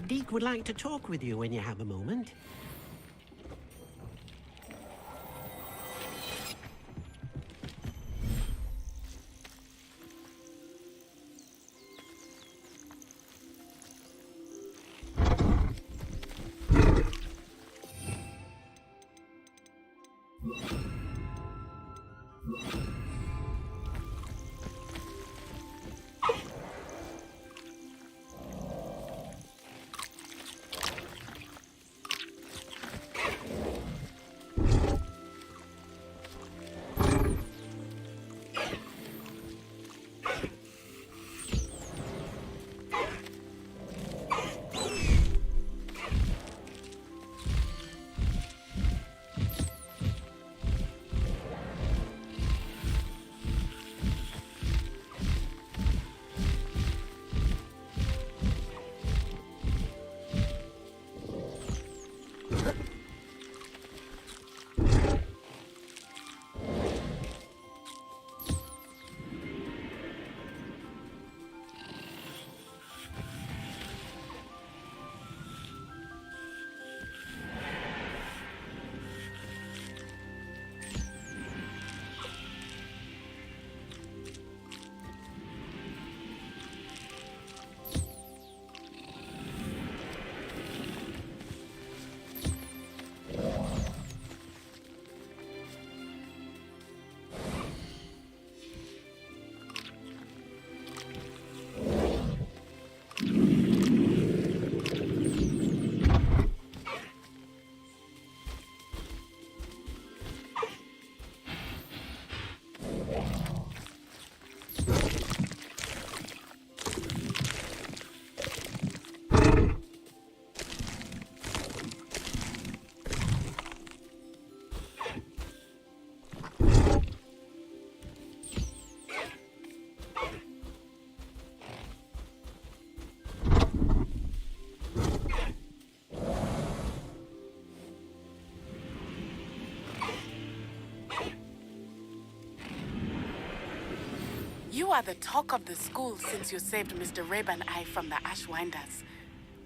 Deke would like to talk with you when you have a moment. You are the talk of the school since you saved Mr. Rabe and I from the Ashwinders.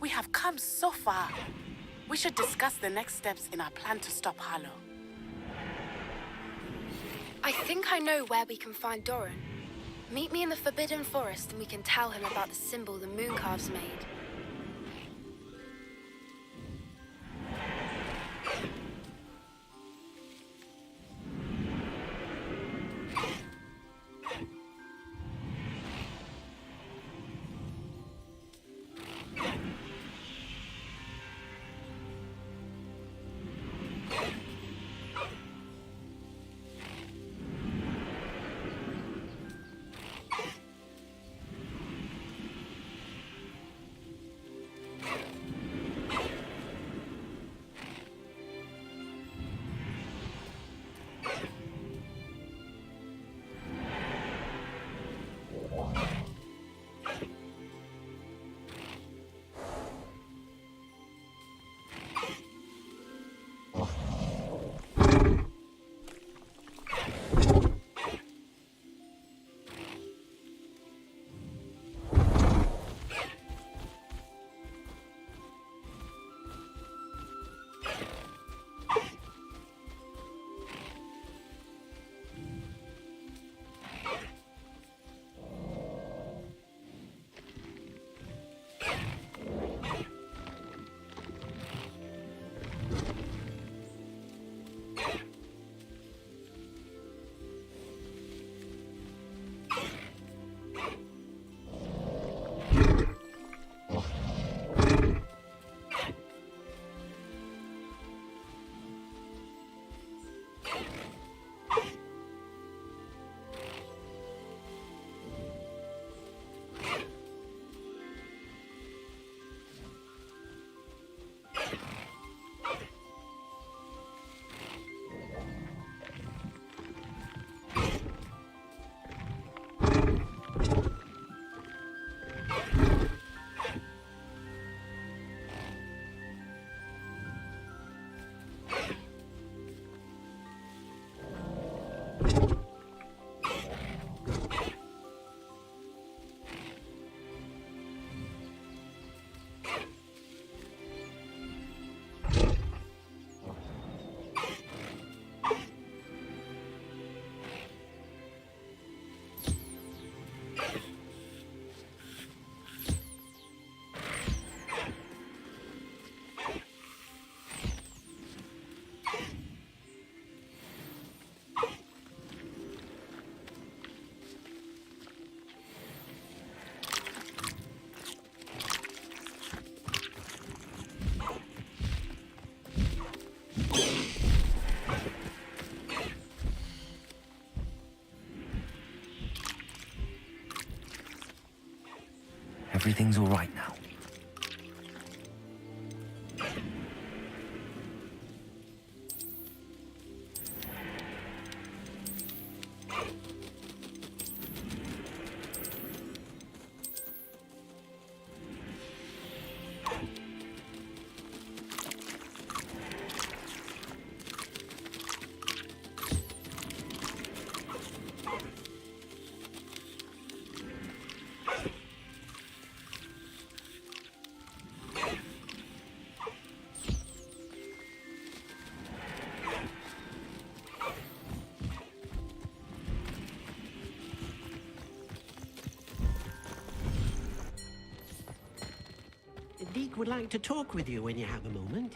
We have come so far. We should discuss the next steps in our plan to stop Harlow. I think I know where we can find Doran. Meet me in the Forbidden Forest and we can tell him about the symbol the Mooncalves made. Everything's all right now. Deke would like to talk with you when you have a moment.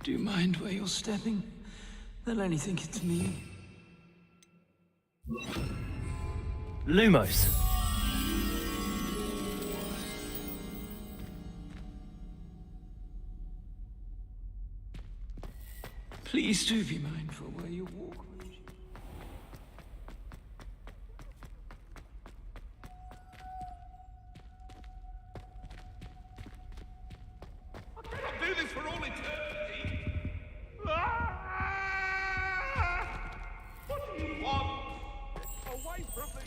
Do you mind where you're stepping? They'll only think it's me. Lumos. Please do be mindful where you walk. Do this for all eternity. What do you want? Away from me.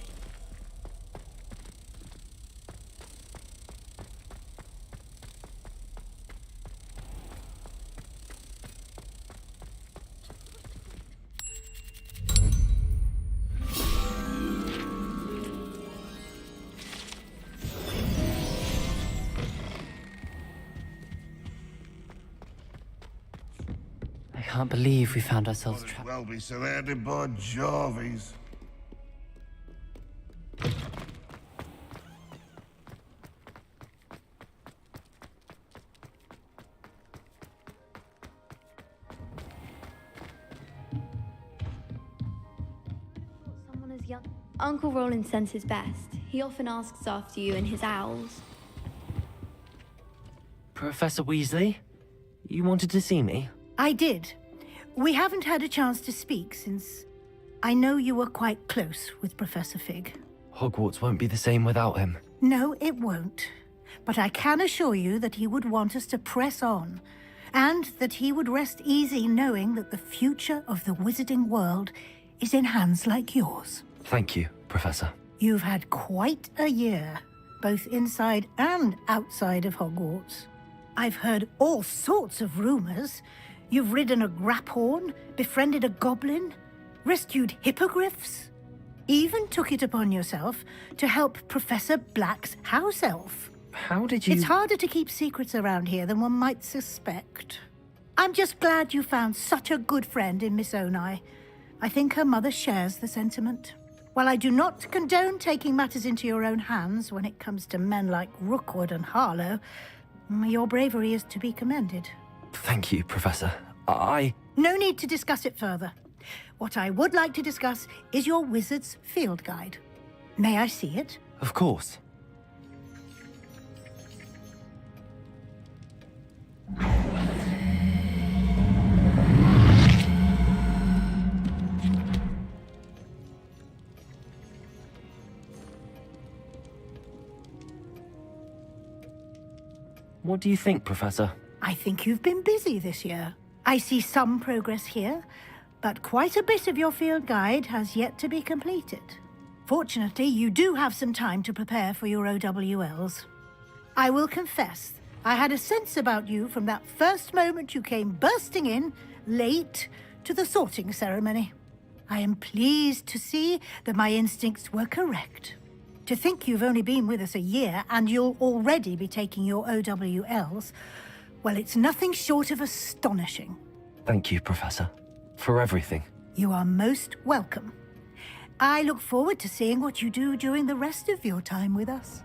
I can't believe we found ourselves Might as trapped. well be surrounded by Jarvies. Someone as young. Uncle Roland sends his best. He often asks after you and his owls. Professor Weasley, you wanted to see me? I did. We haven't had a chance to speak since I know you were quite close with Professor Fig. Hogwarts won't be the same without him. No, it won't. But I can assure you that he would want us to press on, and that he would rest easy knowing that the future of the wizarding world is in hands like yours. Thank you, Professor. You've had quite a year, both inside and outside of Hogwarts. I've heard all sorts of rumors. You've ridden a graphorn, befriended a goblin, rescued hippogriffs, even took it upon yourself to help Professor Black's house elf. How did you... It's harder to keep secrets around here than one might suspect. I'm just glad you found such a good friend in Miss Onai. I think her mother shares the sentiment. While I do not condone taking matters into your own hands when it comes to men like Rookwood and Harlow, your bravery is to be commended. Thank you, Professor. No need to discuss it further. What I would like to discuss is your wizard's field guide. May I see it? Of course. What do you think, Professor? I think you've been busy this year. I see some progress here, but quite a bit of your field guide has yet to be completed. Fortunately, you do have some time to prepare for your OWLs. I will confess, I had a sense about you from that first moment you came bursting in, late, to the sorting ceremony. I am pleased to see that my instincts were correct. To think you've only been with us a year and you'll already be taking your OWLs, well, it's nothing short of astonishing. Thank you, Professor, for everything. You are most welcome. I look forward to seeing what you do during the rest of your time with us.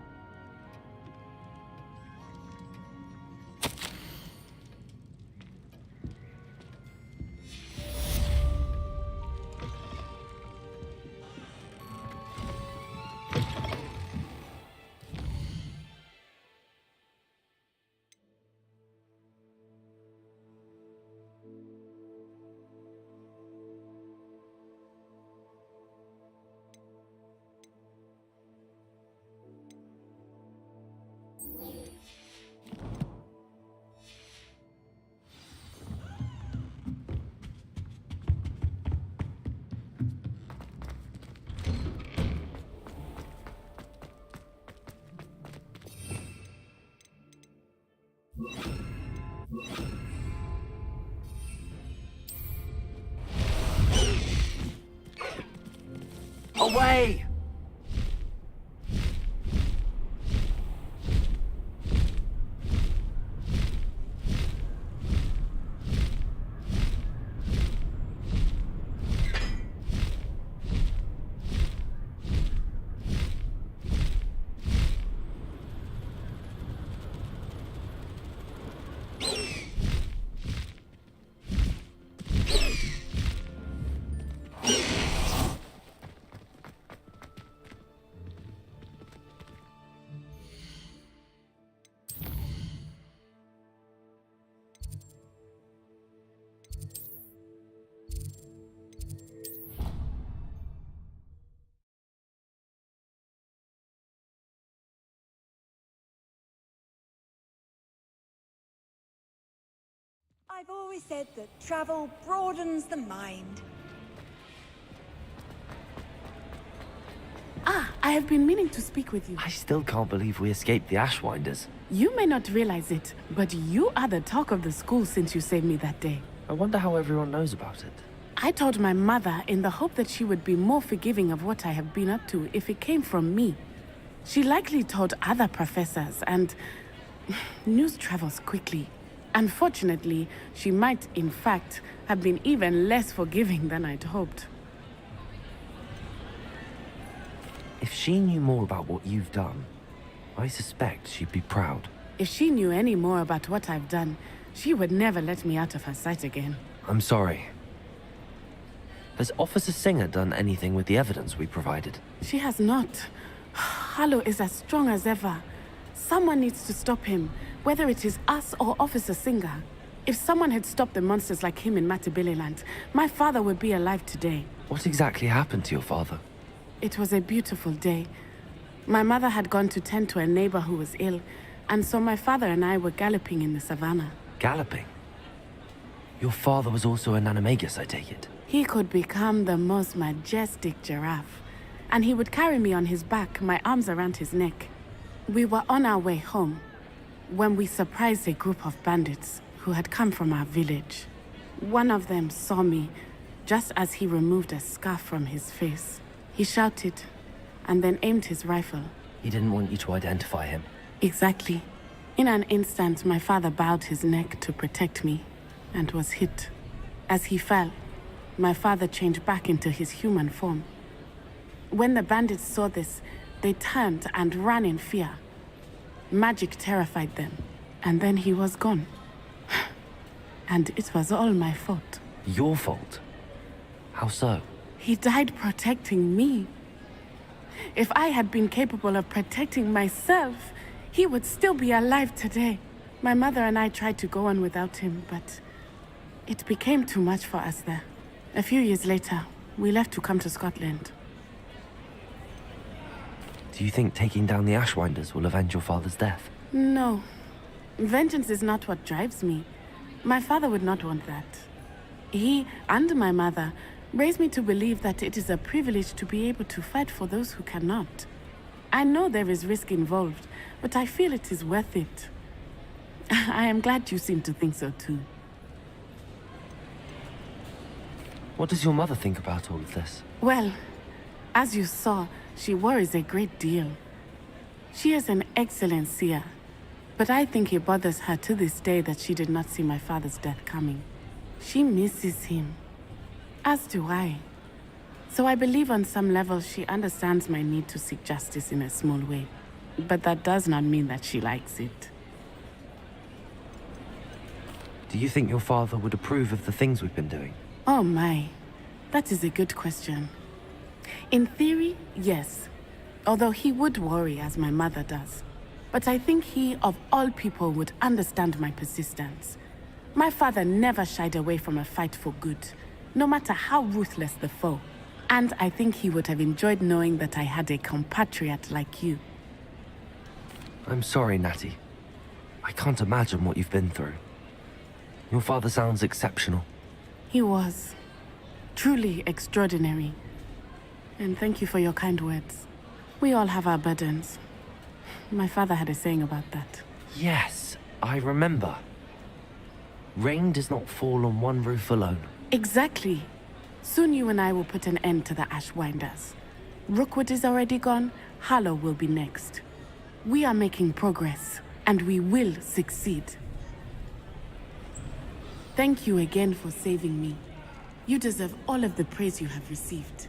Away! I've always said that travel broadens the mind. Ah, I have been meaning to speak with you. I still can't believe we escaped the Ashwinders. You may not realize it, but you are the talk of the school since you saved me that day. I wonder how everyone knows about it. I told my mother in the hope that she would be more forgiving of what I have been up to if it came from me. She likely told other professors, and news travels quickly. Unfortunately, she might, in fact, have been even less forgiving than I'd hoped. If she knew more about what you've done, I suspect she'd be proud. If she knew any more about what I've done, she would never let me out of her sight again. I'm sorry. Has Officer Singer done anything with the evidence we provided? She has not. Harlow is as strong as ever. Someone needs to stop him, whether it is us or Officer Singer. If someone had stopped the monsters like him in Matabeleland, my father would be alive today. What exactly happened to your father? It was a beautiful day. My mother had gone to tend to a neighbor who was ill, and so my father and I were galloping in the savannah. Galloping? Your father was also an animagus, I take it? He could become the most majestic giraffe, and he would carry me on his back, my arms around his neck. We were on our way home when we surprised a group of bandits who had come from our village. One of them saw me just as he removed a scarf from his face. He shouted and then aimed his rifle. He didn't want you to identify him. Exactly. In an instant, my father bowed his neck to protect me and was hit. As he fell, my father changed back into his human form. When the bandits saw this, they turned and ran in fear. Magic terrified them, and then he was gone. And it was all my fault. Your fault? How so? He died protecting me. If I had been capable of protecting myself, he would still be alive today. My mother and I tried to go on without him, but it became too much for us there. A few years later, we left to come to Scotland. Do you think taking down the Ashwinders will avenge your father's death? No. Vengeance is not what drives me. My father would not want that. He and my mother raised me to believe that it is a privilege to be able to fight for those who cannot. I know there is risk involved, but I feel it is worth it. I am glad you seem to think so too. What does your mother think about all of this? Well, as you saw, she worries a great deal. She is an excellent seer, but I think it bothers her to this day that she did not see my father's death coming. She misses him, as do I. So I believe on some level she understands my need to seek justice in a small way. But that does not mean that she likes it. Do you think your father would approve of the things we've been doing? Oh my, that is a good question. In theory, yes. Although he would worry as my mother does. But I think he, of all people, would understand my persistence. My father never shied away from a fight for good, no matter how ruthless the foe. And I think he would have enjoyed knowing that I had a compatriot like you. I'm sorry, Natty. I can't imagine what you've been through. Your father sounds exceptional. He was. Truly extraordinary. And thank you for your kind words. We all have our burdens. My father had a saying about that. Yes, I remember. Rain does not fall on one roof alone. Exactly. Soon you and I will put an end to the Ashwinders. Rookwood is already gone. Harlow will be next. We are making progress, and we will succeed. Thank you again for saving me. You deserve all of the praise you have received.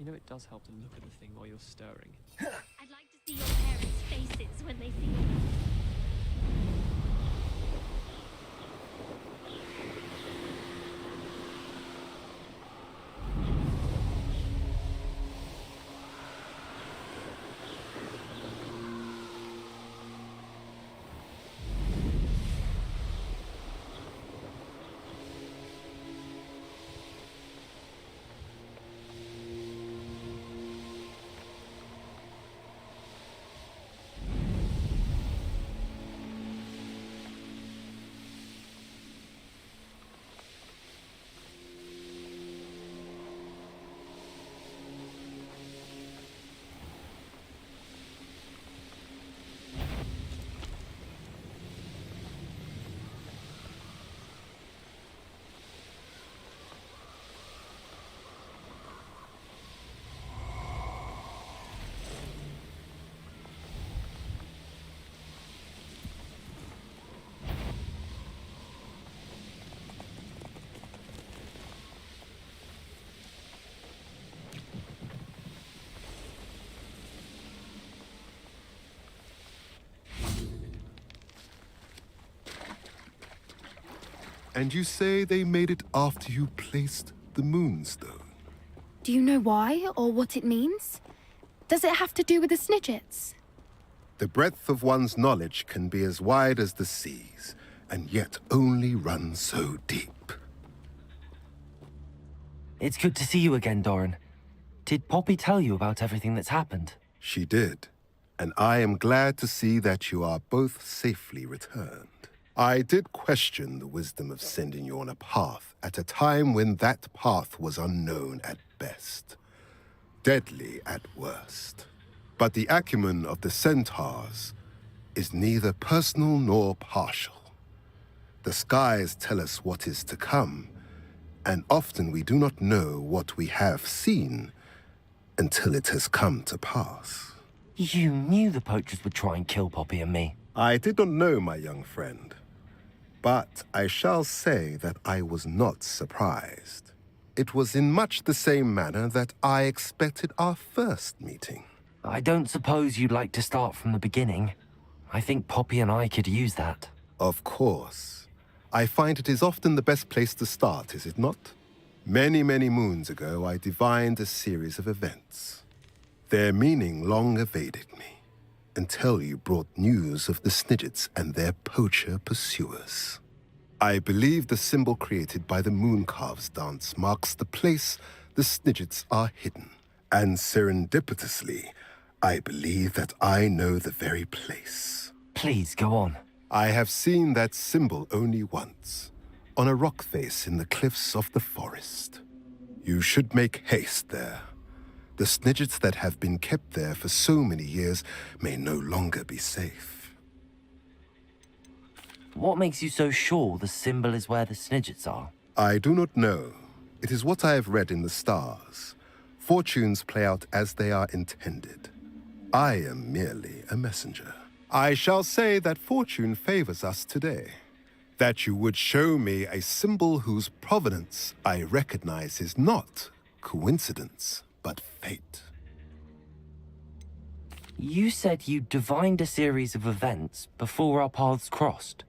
You know, it does help to look at the thing while you're stirring. I'd like when they see you. And you say they made it after you placed the moonstone? Do you know why or what it means? Does it have to do with the Snidgets? The breadth of one's knowledge can be as wide as the seas, and yet only run so deep. It's good to see you again, Doran. Did Poppy tell you about everything that's happened? She did, and I am glad to see that you are both safely returned. I did question the wisdom of sending you on a path at a time when that path was unknown at best, deadly at worst. But the acumen of the centaurs is neither personal nor partial. The skies tell us what is to come, and often we do not know what we have seen until it has come to pass. You knew the poachers would try and kill Poppy and me. I did not know, my young friend. But I shall say that I was not surprised. It was in much the same manner that I expected our first meeting. I don't suppose you'd like to start from the beginning. I think Poppy and I could use that. Of course. I find it is often the best place to start, is it not? Many, many moons ago, I divined a series of events. Their meaning long evaded me, until you brought news of the Snidgets and their poacher pursuers. I believe the symbol created by the Mooncalves dance marks the place the Snidgets are hidden. And serendipitously, I believe that I know the very place. Please, go on. I have seen that symbol only once, on a rock face in the cliffs of the forest. You should make haste there. The Snidgets that have been kept there for so many years may no longer be safe. What makes you so sure the symbol is where the Snidgets are? I do not know. It is what I have read in the stars. Fortunes play out as they are intended. I am merely a messenger. I shall say that fortune favors us today. That you would show me a symbol whose provenance I recognize is not coincidence, but fate. You said you divined a series of events before our paths crossed.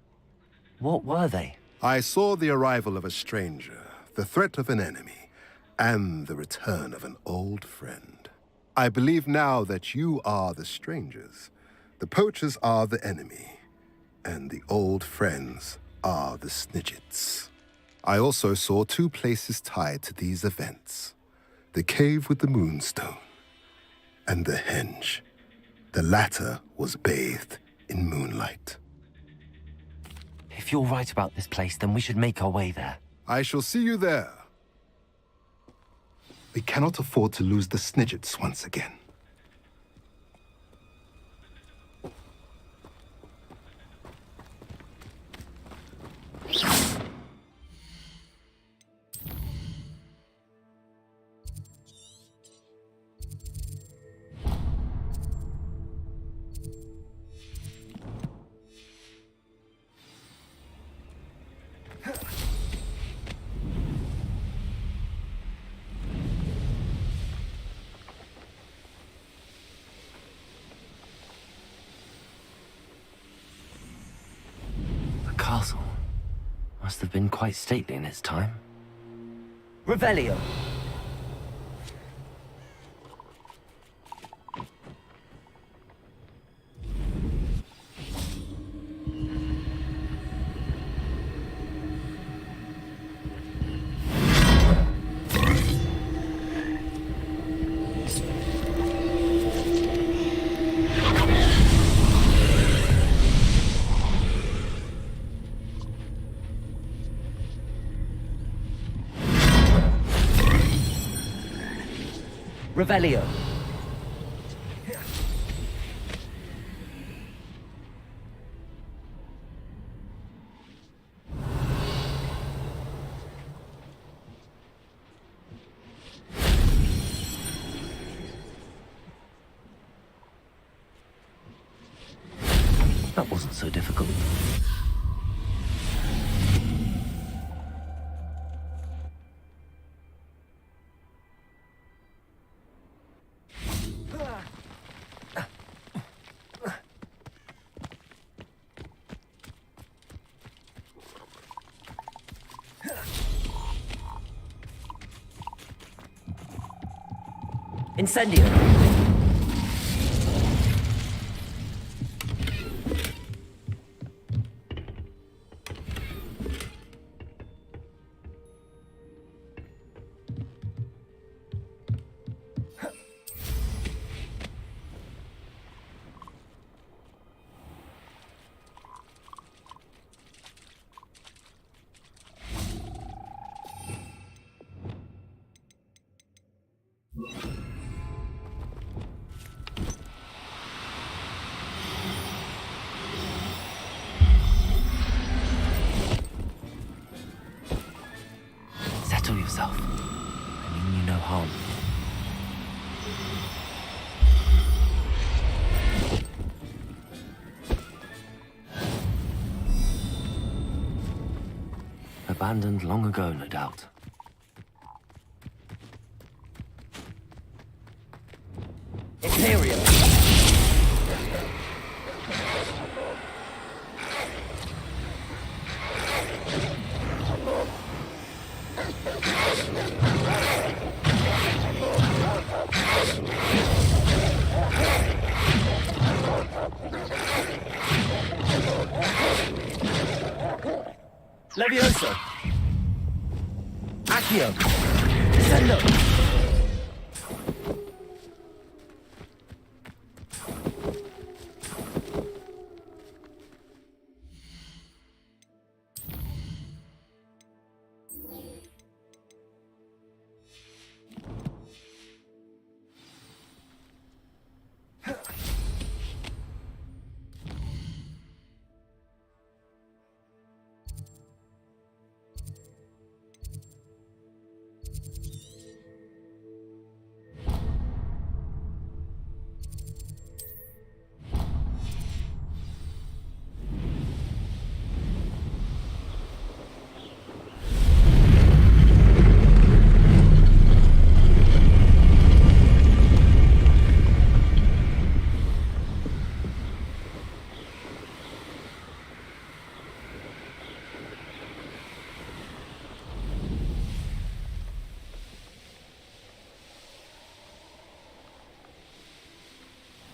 What were they? I saw the arrival of a stranger, the threat of an enemy, and the return of an old friend. I believe now that you are the strangers, the poachers are the enemy, and the old friends are the Snidgets. I also saw two places tied to these events. The cave with the moonstone, and the henge. The latter was bathed in moonlight. If you're right about this place, then we should make our way there. I shall see you there. We cannot afford to lose the Snidgets once again. castle must have been quite stately in its time. Revelio! Revelio. That wasn't so difficult. Incendio! Settle yourself. I mean you no harm. Abandoned long ago, no doubt. Imperial! Levioso! Accio! Sendo!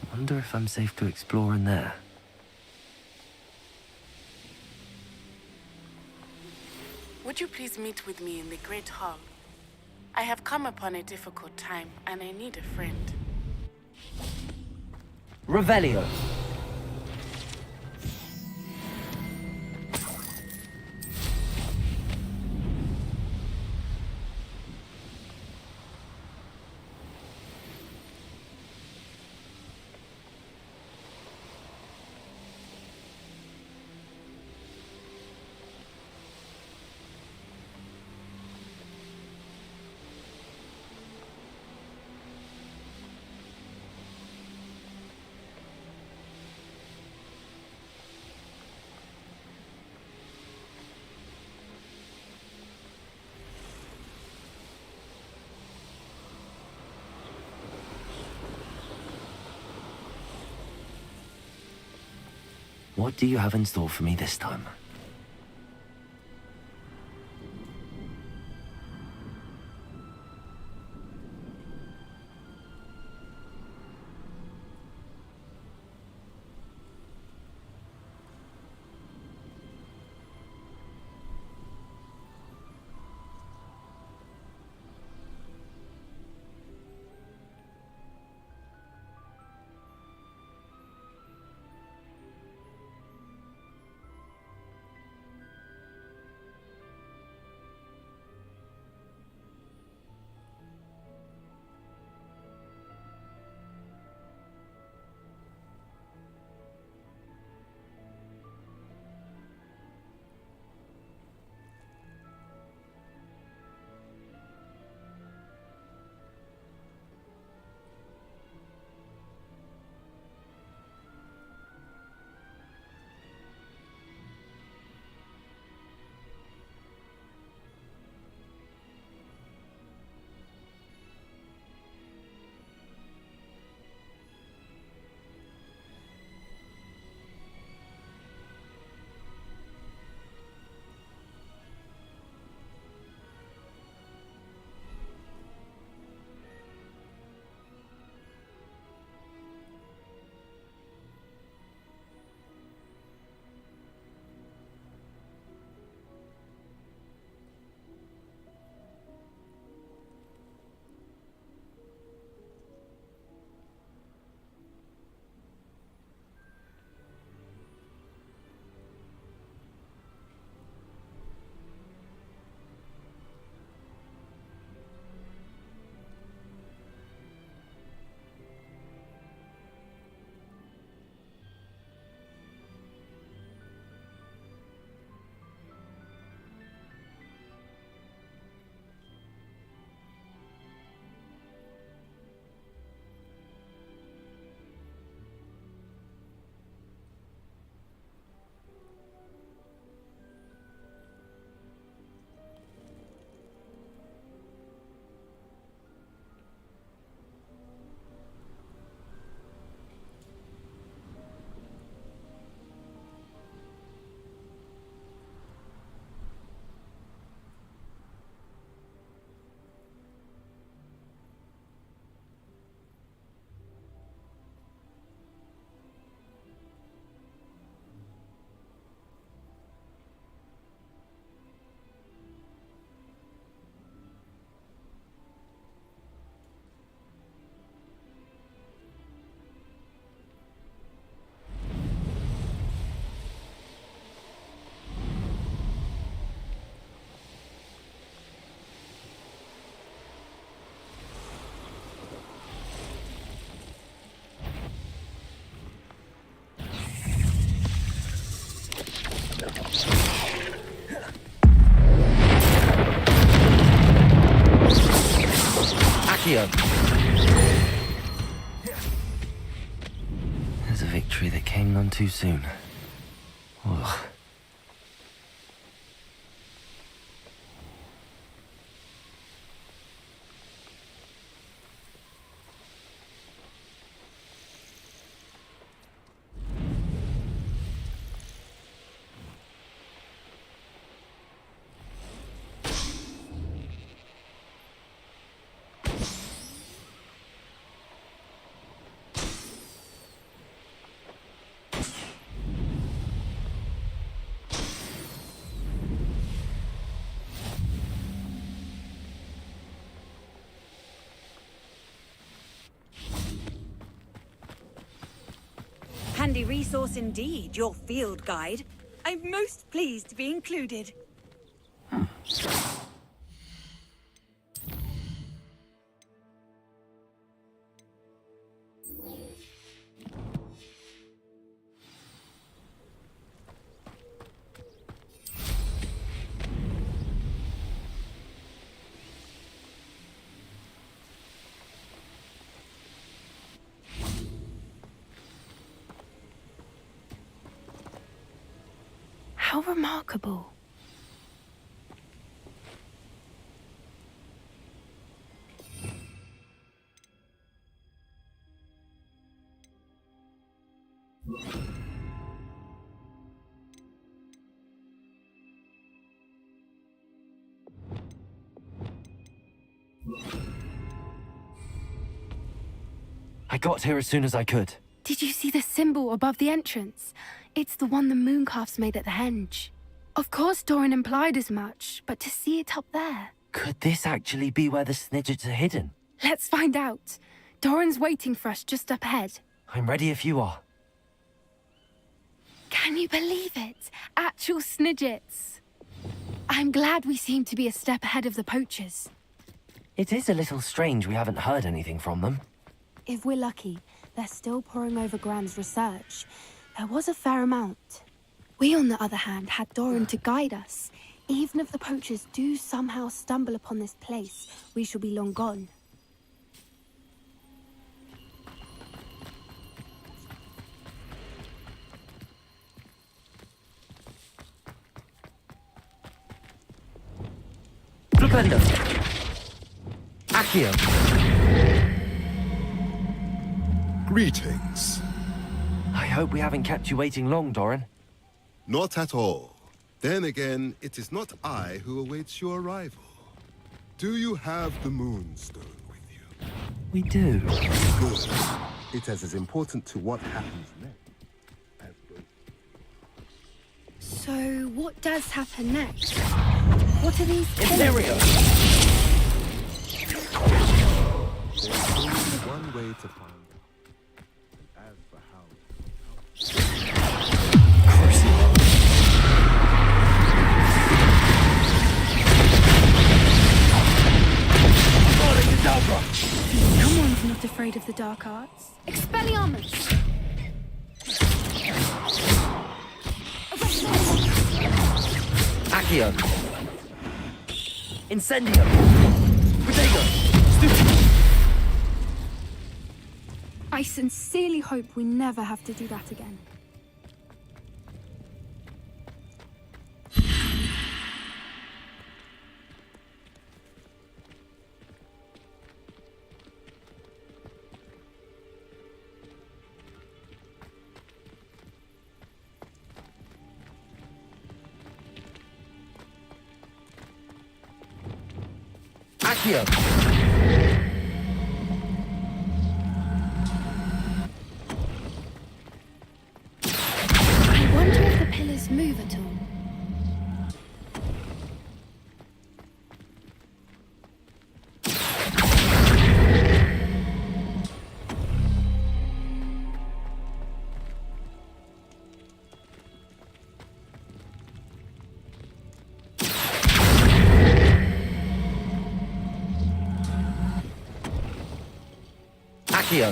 I wonder if I'm safe to explore in there. Would you please meet with me in the Great Hall? I have come upon a difficult time, and I need a friend. Revelio! What do you have in store for me this time? Accio. There's a victory that came none too soon. Ugh. Handy resource indeed, your field guide. I'm most pleased to be included. How remarkable. I got here as soon as I could. Did you see the symbol above the entrance? It's the one the mooncalves made at the henge. Of course Doran implied as much, but to see it up there... Could this actually be where the Snidgets are hidden? Let's find out. Doran's waiting for us just up ahead. I'm ready if you are. Can you believe it? Actual Snidgets. I'm glad we seem to be a step ahead of the poachers. It is a little strange we haven't heard anything from them. If we're lucky, they're still poring over Gran's research. There was a fair amount. We, on the other hand, had Doran to guide us. Even if the poachers do somehow stumble upon this place, we shall be long gone. Flipendo. Accio. Greetings. I hope we haven't kept you waiting long, Doran. Not at all. Then again, it is not I who awaits your arrival. Do you have the Moonstone with you? We do. Good. It is as important to what happens next as both. So, what does happen next? What are these Imperio! There's only one way to find out. And as for how... Someone's not afraid of the dark arts. Expelliarmus! Accio. Incendio. Protego. I sincerely hope we never have to do that again. Accio. I wonder if the pillars move at all. Accio.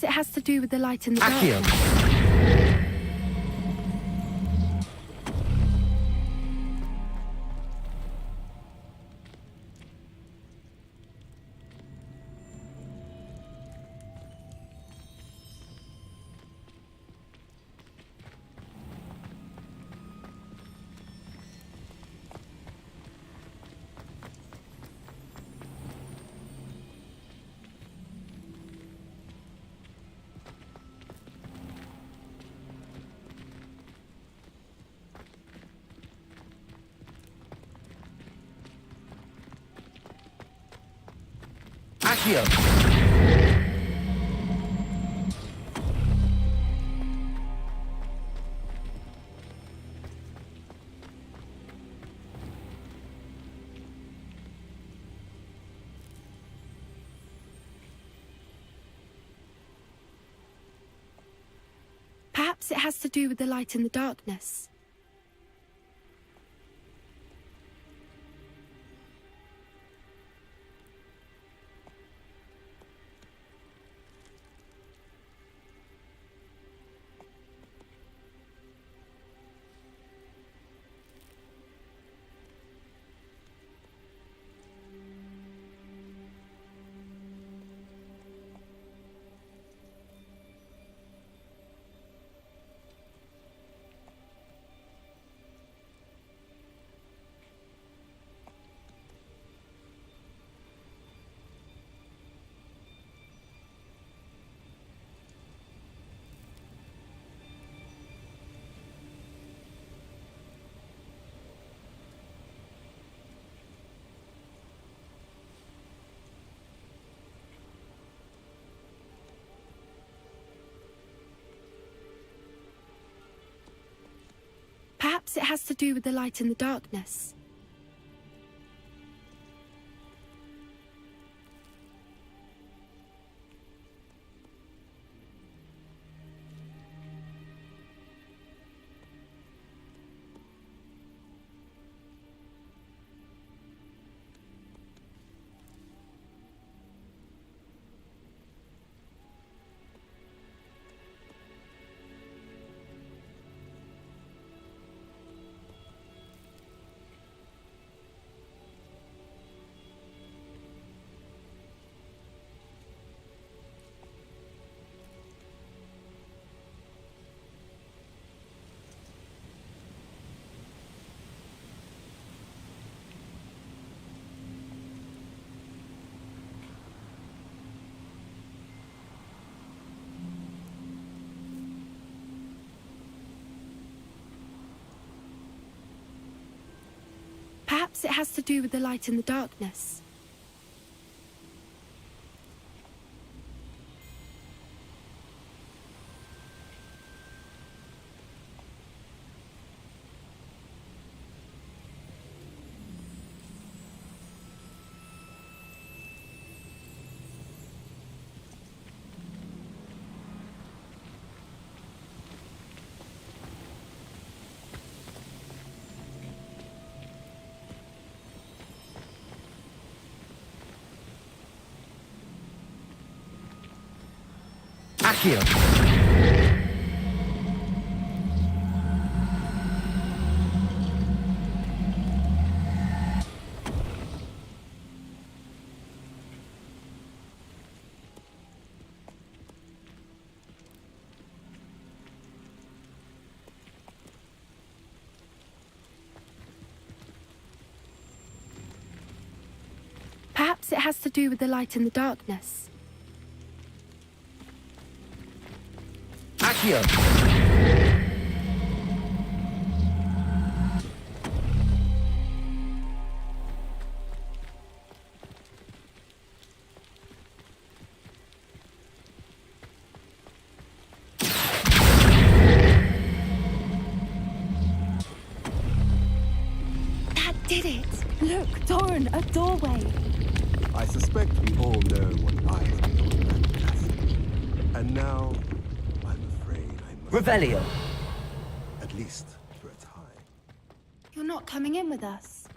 Perhaps it has to do with the light in the Accio. darkness. Accio. Perhaps it has to do with the light in the darkness. Perhaps it has to do with the light in the darkness. Perhaps it has to do with the light in the darkness. Accio. Perhaps it has to do with the light in the darkness. Accio. That did it! Look, Doran, a doorway. I suspect we all know what lies beyond that chasm. And now, I'm afraid I must... Revelio. At least for a time. You're not coming in with us.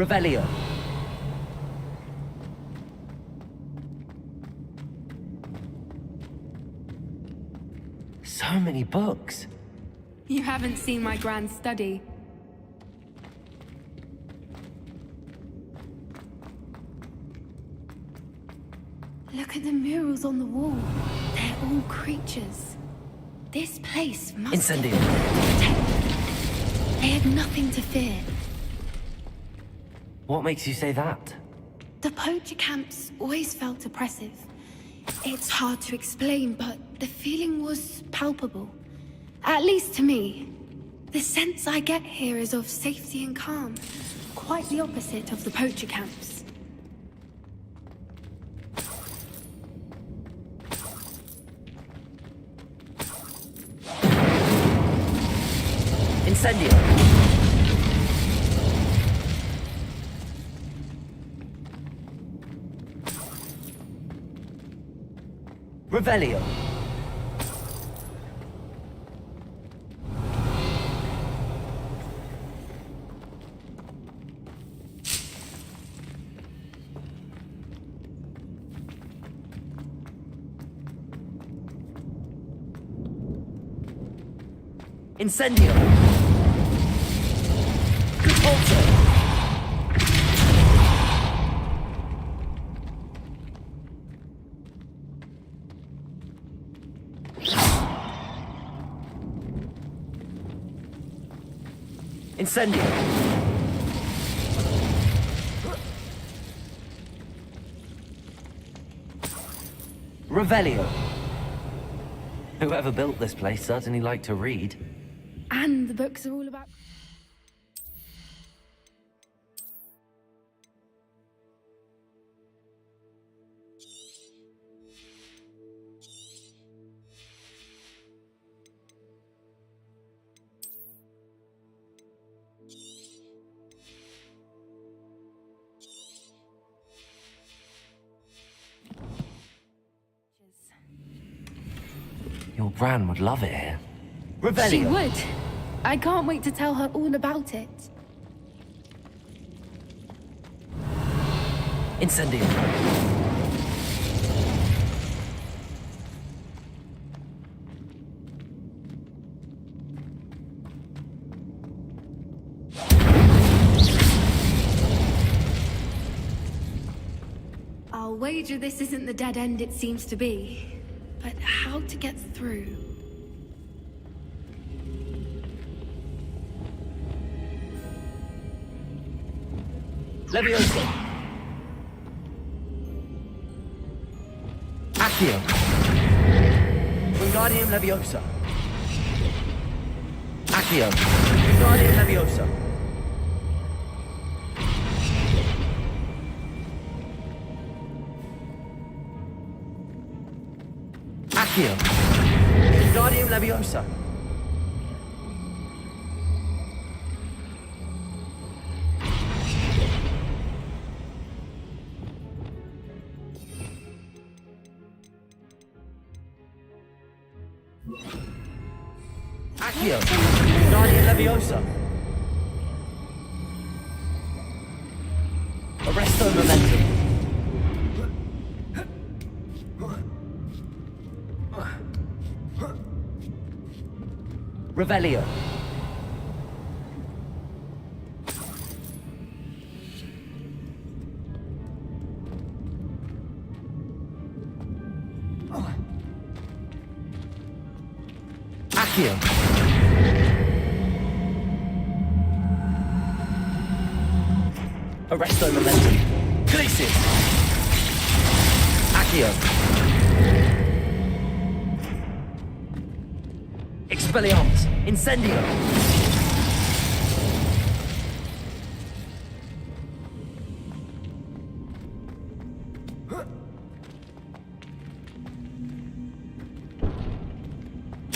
Revelio. So many books. You haven't seen my grand study. Look at the murals on the wall. They're all creatures. This place must Incendio. They had nothing to fear. What makes you say that? The poacher camps always felt oppressive. It's hard to explain, but the feeling was palpable. At least to me. The sense I get here is of safety and calm. Quite the opposite of the poacher camps. Incendio. Revelio. Incendio. Good also. Incendio. Revelio. Whoever built this place certainly liked to read. And the books are all about... Your Bran would love it here. Revelio. She would. I can't wait to tell her all about it. Incendio. I'll wager this isn't the dead end it seems to be. But how to get through? Leviosa. Accio. Wingardium Leviosa. Accio. Wingardium Leviosa. Accio. Wingardium Leviosa. Accio. Wingardium Leviosa. Arresto Momentum. Revelio. Accio. Arresto Momentum. Glacius. Accio. Expelliarmus. Incendio.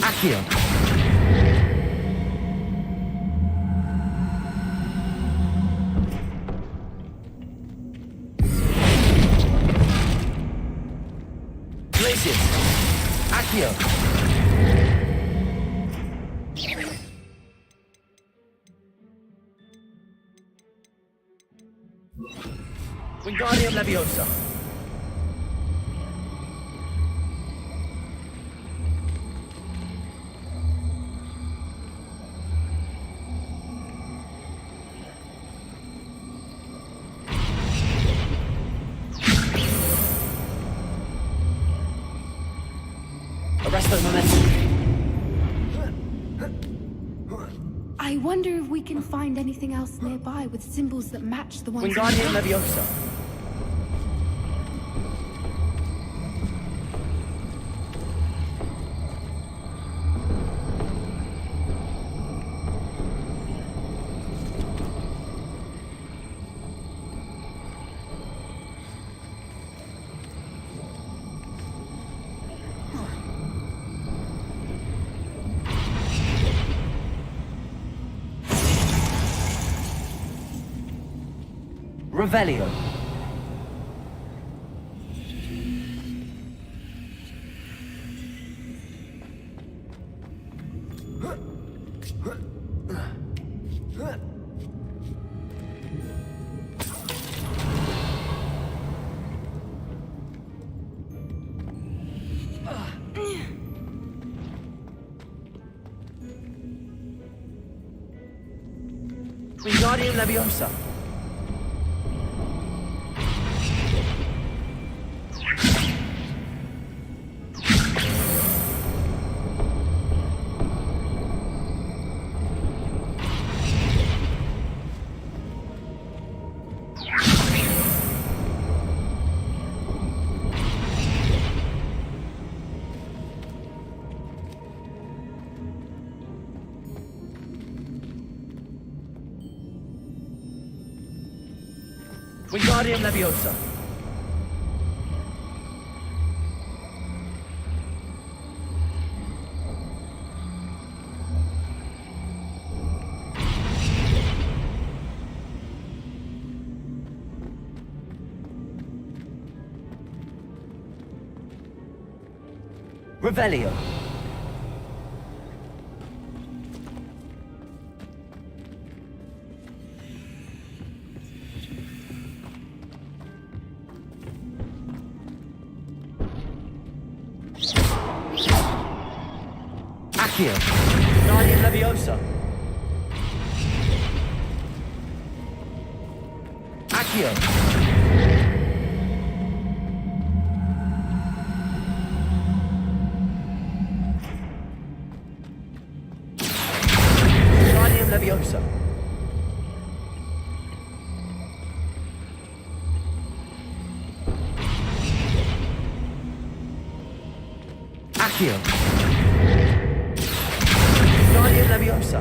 Accio. Glacius. Accio. Wingardium Leviosa. Arresto Momentum. I wonder if we can find anything else nearby with symbols that match the ones. Wingardium Leviosa. Revelio. Wingardium Leviosa. Wingardium Leviosa. Revelio. Accio. Wingardium Leviosa. Accio. Wingardium Leviosa. Accio. Wingardium Leviosa.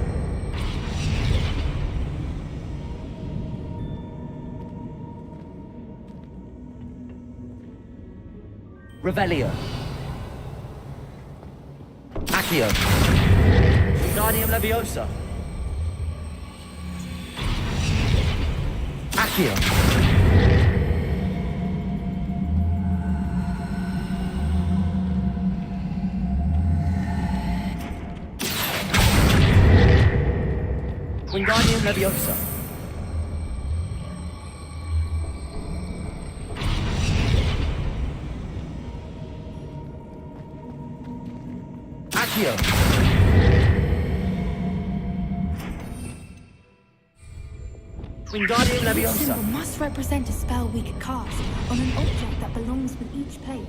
Revelio. Accio. Wingardium Leviosa. Accio. Wingardium Leviosa. Accio. Wingardium Each Leviosa. symbol must represent a spell we could cast on an object that belongs with each plate.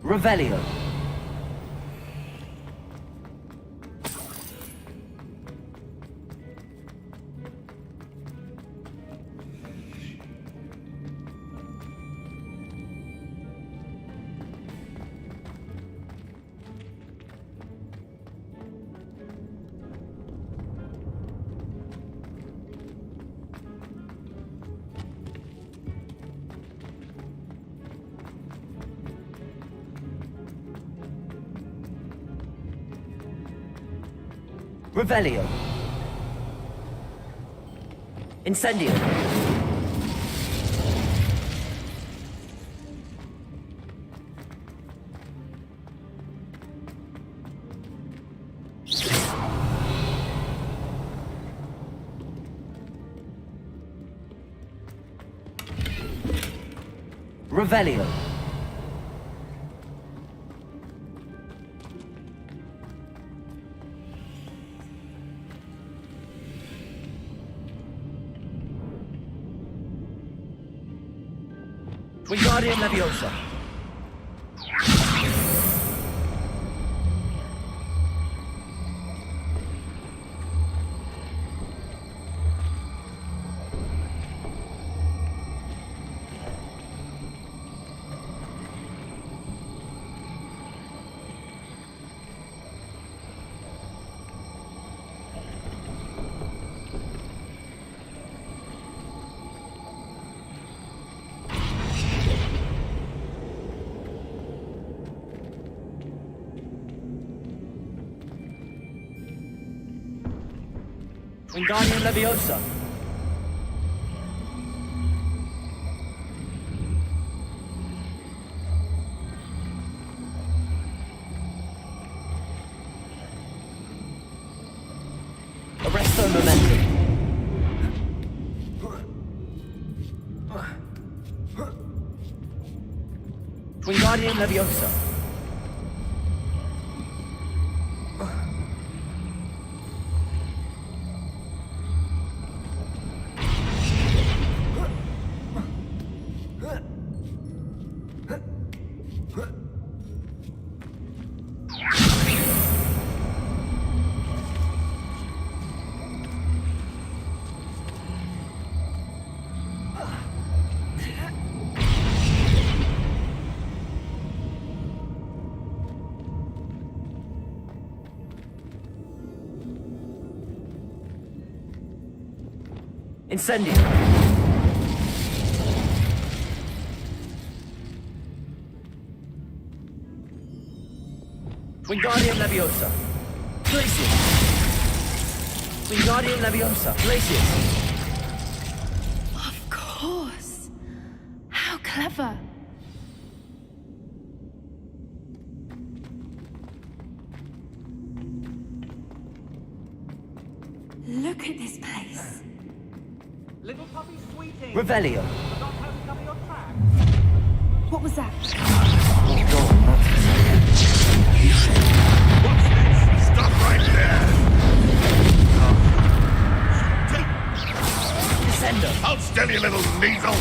Revelio. Revelio. Incendio. Revelio. Wingardium Leviosa. Wingardium Leviosa. Arresto Momentum. Wingardium Leviosa. Incendio. Wingardium Leviosa. Glacius. Wingardium Leviosa. Glacius. Of course. How clever. Look at this place. Little puppy sweetie. Revelio. Not how to cover your tracks. What was that? What's this? Stop right there! Descendo. Hold still, you little weasel!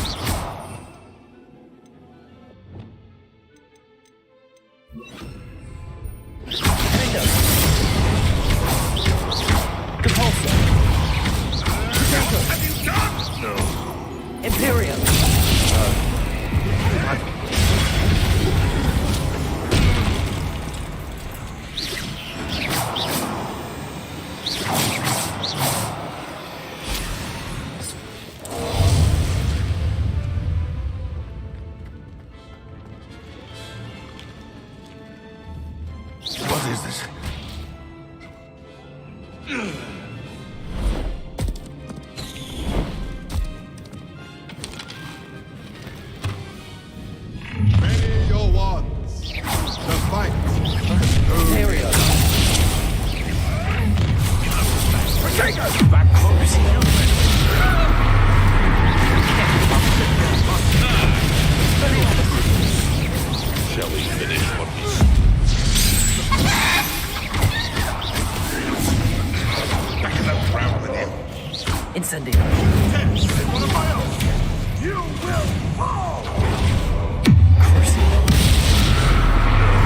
Imperium. What is this? Ready your wands. The fight. Imperium. Back close. Shall we finish what we Back in that round with him. Incendio. What am I else? You will fall!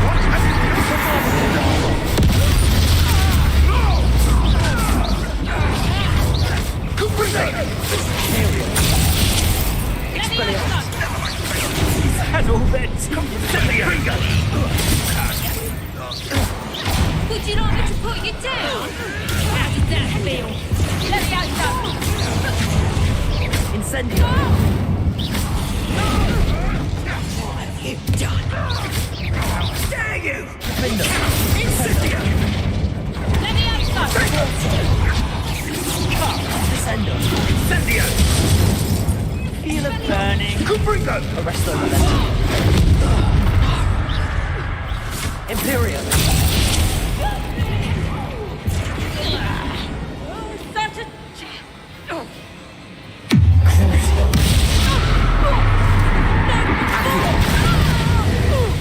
What has he Had all that Would you like me to put you down? How did that feel? Incendio. What have you done? How dare you! Defender. Incendio! Let me out. Arresto momentum. Imperium. Such a...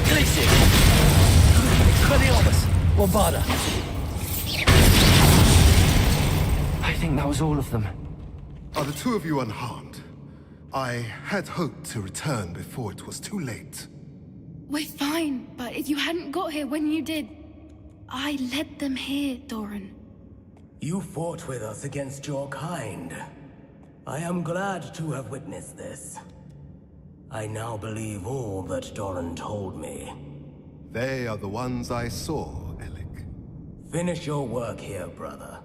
Glacier. Expelliarmus. Lombarda. I think that was all of them. Are the two of you unharmed? I had hoped to return before it was too late. We're fine, but if you hadn't got here when you did, I led them here, Doran. You fought with us against your kind. I am glad to have witnessed this. I now believe all that Doran told me. They are the ones I saw, Alec. Finish your work here, brother.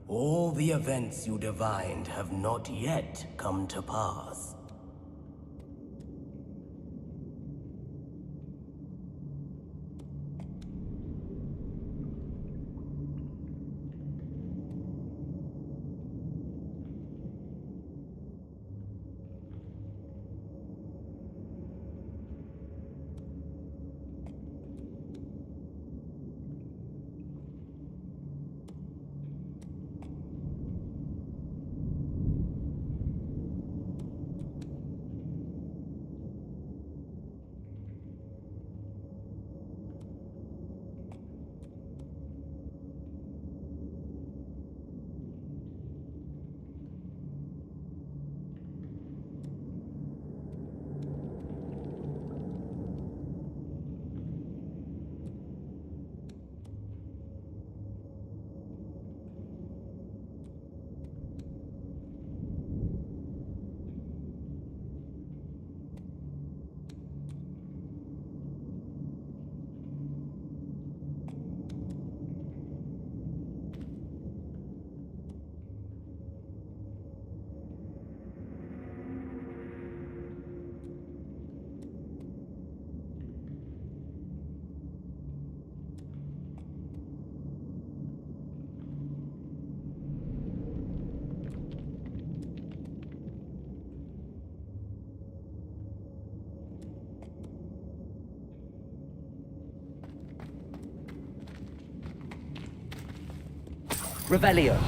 All the events you divined have not yet come to pass. Revelio.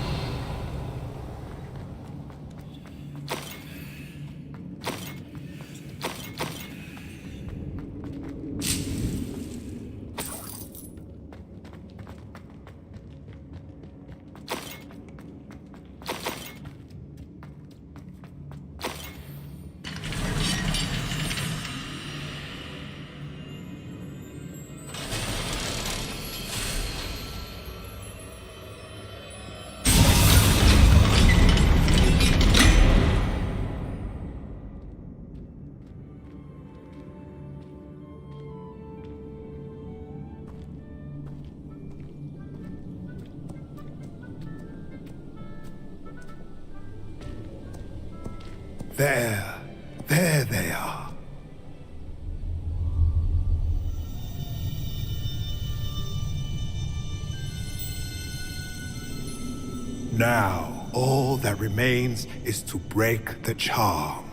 There they are. Now, all that remains is to break the charm.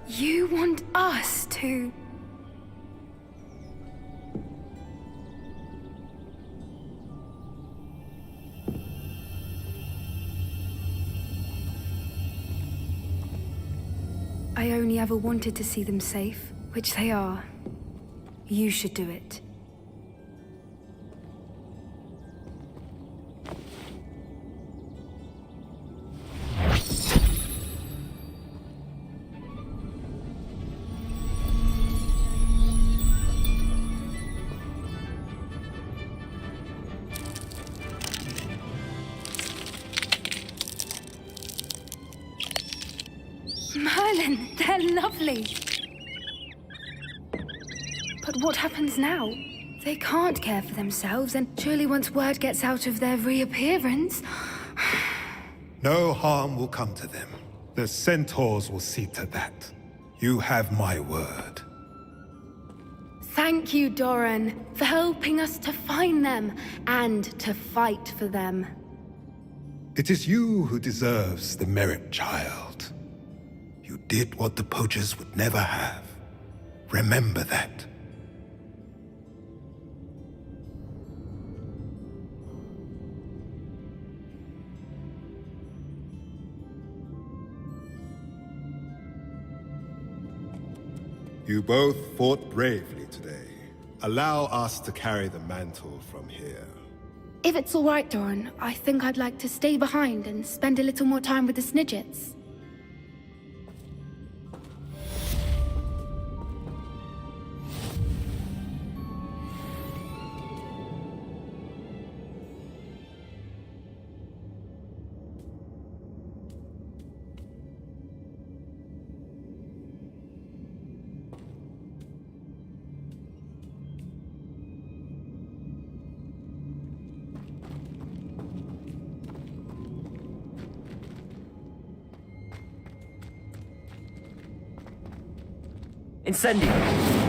You want us to... I only ever wanted to see them safe, which they are. You should do it. Merlin, they're lovely. But what happens now? They can't care for themselves, and surely once word gets out of their reappearance... No harm will come to them. The centaurs will see to that. You have my word. Thank you, Doran, for helping us to find them and to fight for them. It is you who deserves the merit, child. You did what the poachers would never have. Remember that. You both fought bravely today. Allow us to carry the mantle from here. If it's all right, Doran, I think I'd like to stay behind and spend a little more time with the Snidgets. Incendio!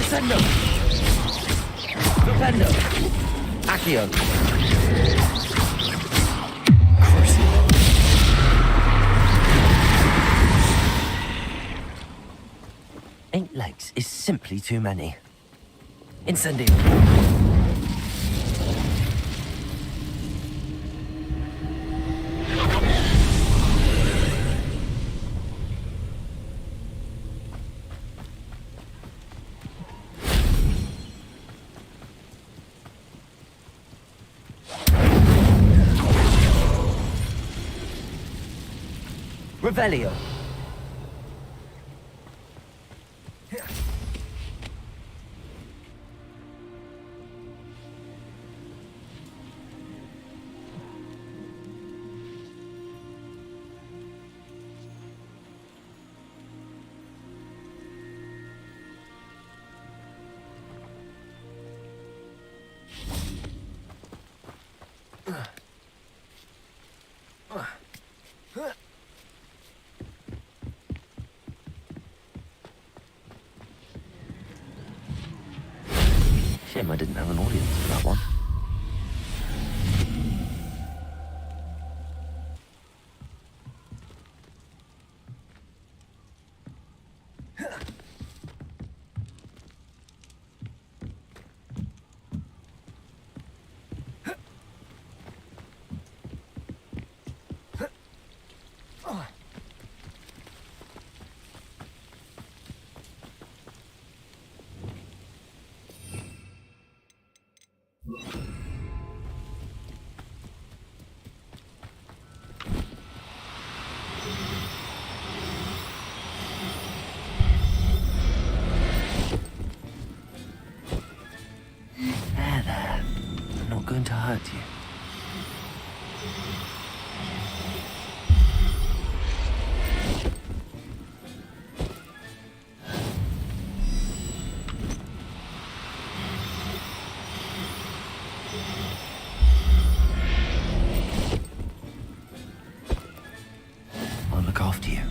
Descendo! Stupendo! Accio! Eight legs is simply too many. Incendio! Revelio. Shame I didn't have an audience for that one. hurt you. I'll look after you.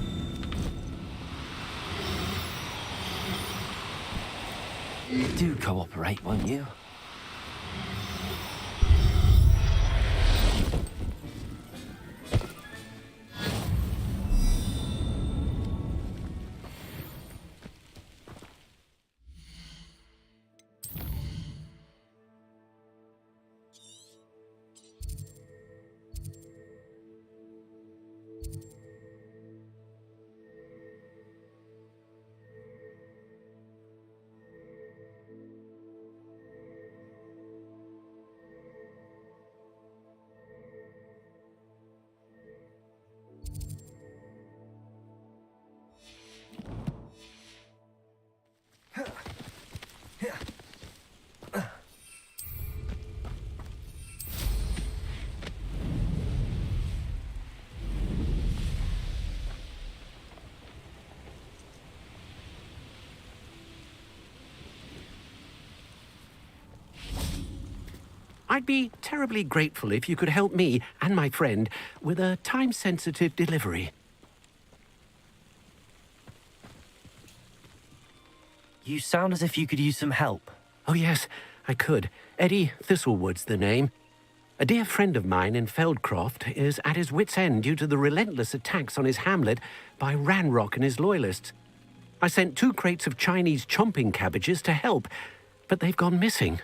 Do cooperate, won't you? I'd be terribly grateful if you could help me and my friend with a time-sensitive delivery. You sound as if you could use some help. Oh, yes, I could. Eddie Thistlewood's the name. A dear friend of mine in Feldcroft is at his wit's end due to the relentless attacks on his hamlet by Ranrock and his loyalists. I sent 2 crates of Chinese chomping cabbages to help, but they've gone missing.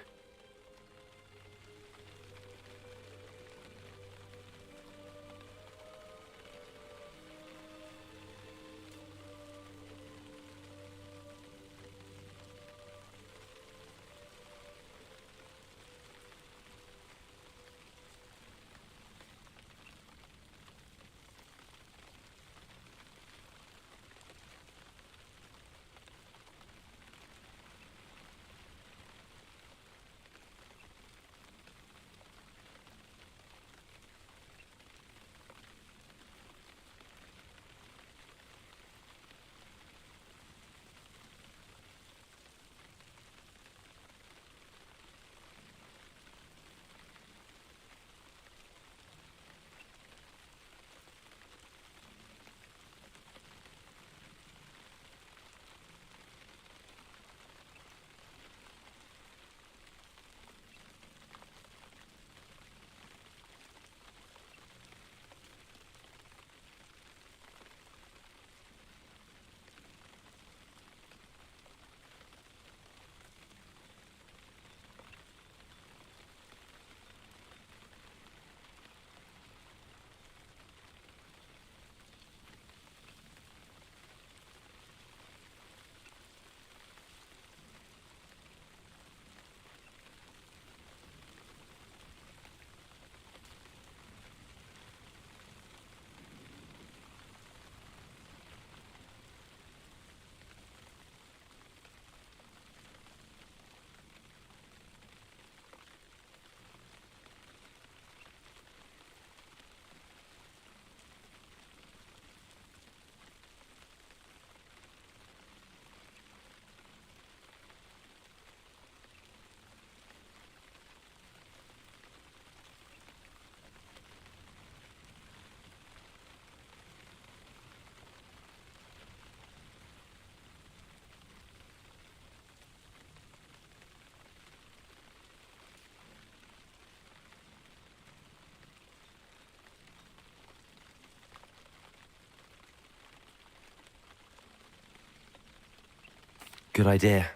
Good idea.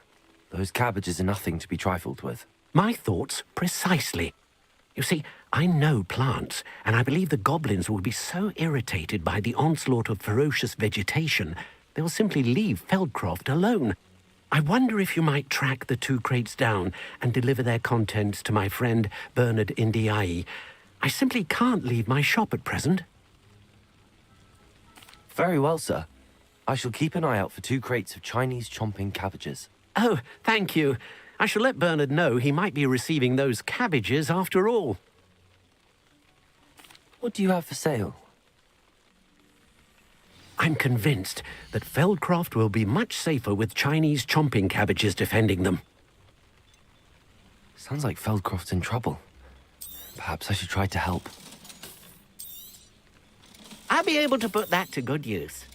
Those cabbages are nothing to be trifled with. My thoughts precisely. You see, I know plants, and I believe the goblins will be so irritated by the onslaught of ferocious vegetation, they'll simply leave Feldcroft alone. I wonder if you might track the 2 crates down and deliver their contents to my friend Bernard Indiai. I simply can't leave my shop at present. Very well, sir. I shall keep an eye out for 2 crates of Chinese chomping cabbages. Oh, thank you. I shall let Bernard know he might be receiving those cabbages after all. What do you have for sale? I'm convinced that Feldcroft will be much safer with Chinese chomping cabbages defending them. Sounds like Feldcroft's in trouble. Perhaps I should try to help. I'll be able to put that to good use.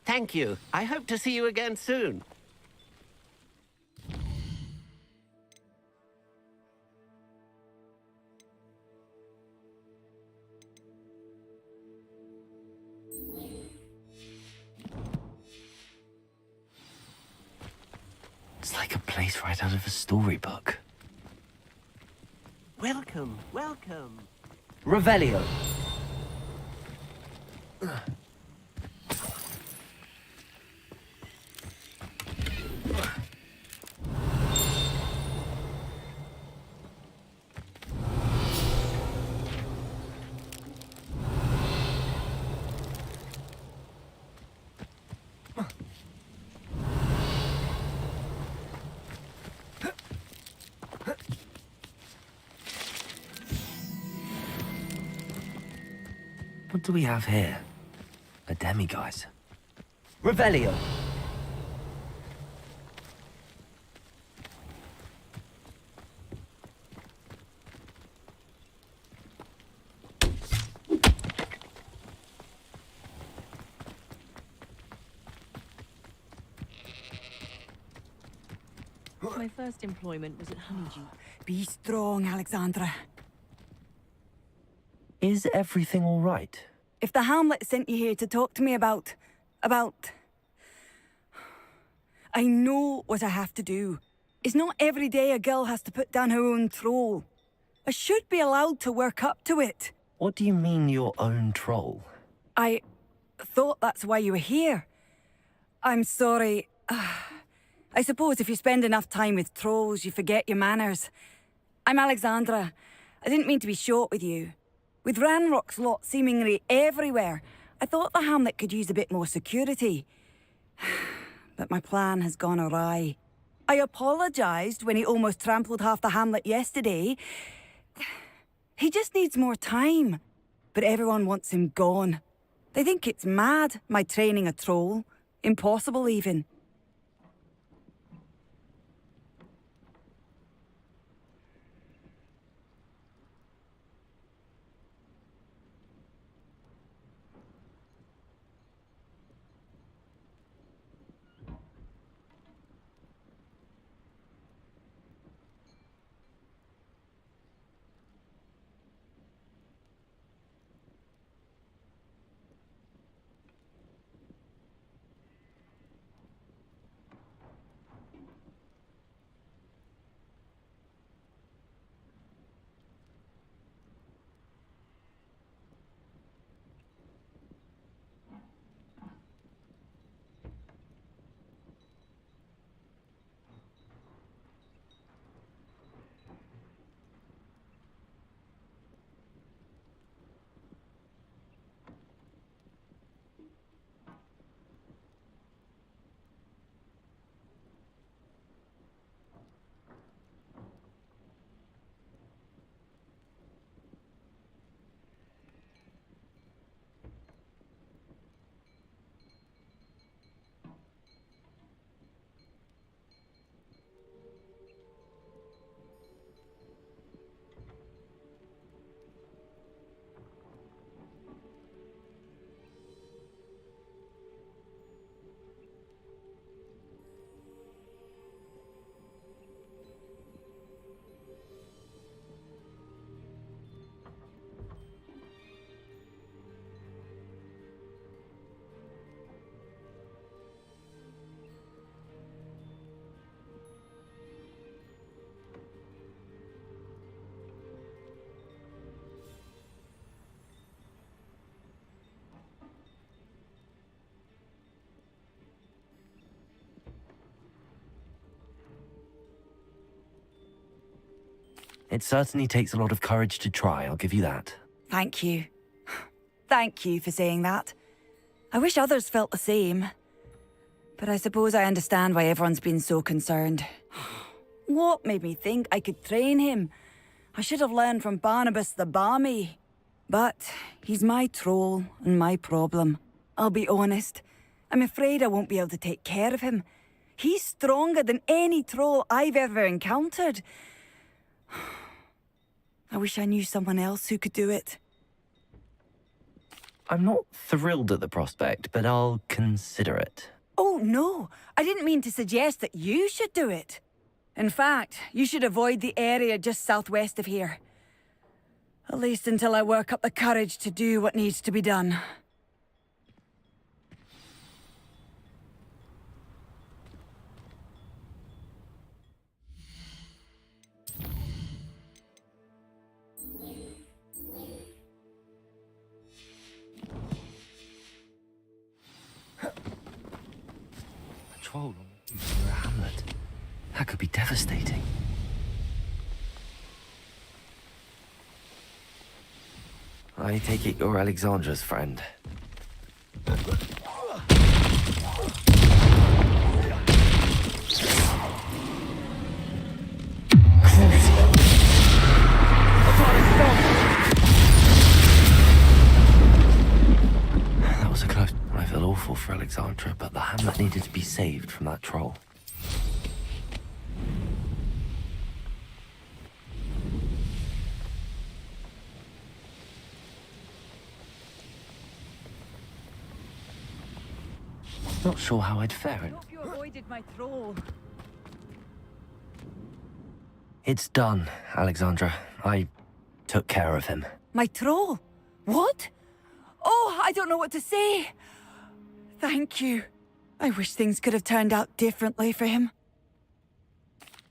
Thank you. I hope to see you again soon. It's like a place right out of a storybook. Welcome, welcome. Revelio. What do we have here? A demiguise. Revelio. My first employment was at Honeydew. Be strong, Alexandra. Is everything all right? If the Hamlet sent you here to talk to me about... I know what I have to do. It's not every day a girl has to put down her own troll. I should be allowed to work up to it. What do you mean, your own troll? I thought that's why you were here. I'm sorry. I suppose if you spend enough time with trolls, you forget your manners. I'm Alexandra. I didn't mean to be short with you. With Ranrock's lot seemingly everywhere, I thought the Hamlet could use a bit more security. But my plan has gone awry. I apologised when he almost trampled half the Hamlet yesterday. He just needs more time. But everyone wants him gone. They think it's mad, my training a troll. Impossible, even. It certainly takes a lot of courage to try, I'll give you that. Thank you. Thank you for saying that. I wish others felt the same. But I suppose I understand why everyone's been so concerned. What made me think I could train him? I should have learned from Barnabas the Barmy. But he's my troll and my problem. I'll be honest. I'm afraid I won't be able to take care of him. He's stronger than any troll I've ever encountered. I wish I knew someone else who could do it. I'm not thrilled at the prospect, but I'll consider it. Oh, no. I didn't mean to suggest that you should do it. In fact, you should avoid the area just southwest of here. At least until I work up the courage to do what needs to be done. Troll near a hamlet. That could be devastating. I take it you're Alexandra's friend. That was a close. I feel awful for Alexandra, but the hamlet needed to be saved from that troll. Not sure how I'd fare it. Hope you avoided my troll. It's done, Alexandra. I took care of him. My troll? What? Oh, I don't know what to say. Thank you. I wish things could have turned out differently for him.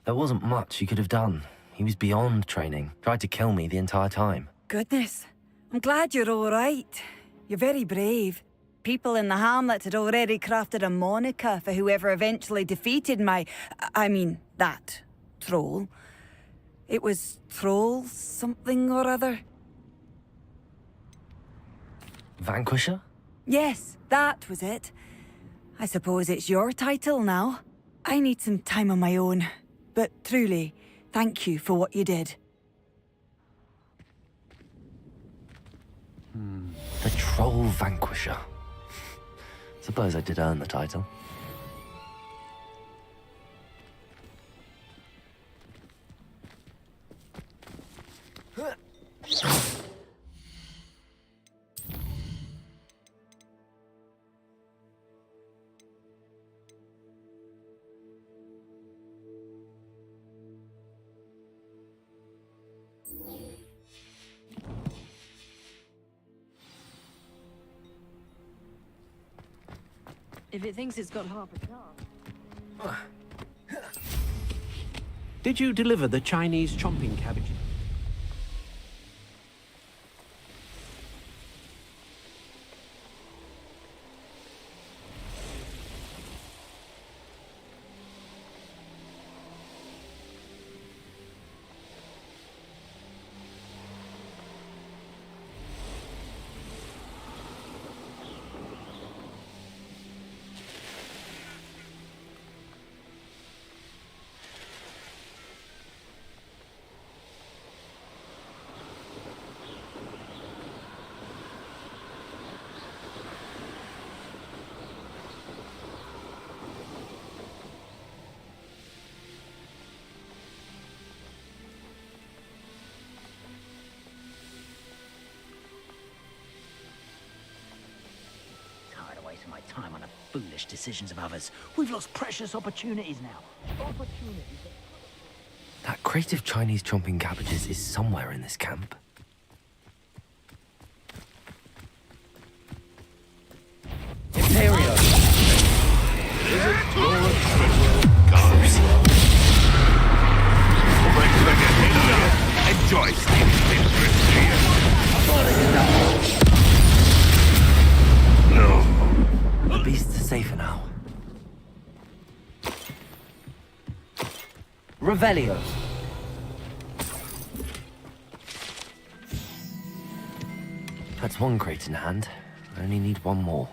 There wasn't much you could have done. He was beyond training. Tried to kill me the entire time. Goodness. I'm glad you're all right. You're very brave. People in the hamlet had already crafted a moniker for whoever eventually defeated that troll. It was Troll something or other. Vanquisher? Yes, that was it. I suppose it's your title now. I need some time on my own. But truly, thank you for what you did. The Troll Vanquisher. Suppose I did earn the title. If it thinks it's got half a chance. Did you deliver the Chinese chomping cabbage? My time on the foolish decisions of others. We've lost precious opportunities now. That crate of Chinese chomping cabbages is somewhere in this camp. Imperio! Enjoy No. The beasts are safer now. Revelio. That's one crate in hand. I only need one more.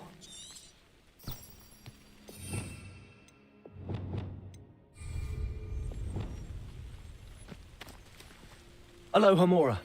Hello, Hamora.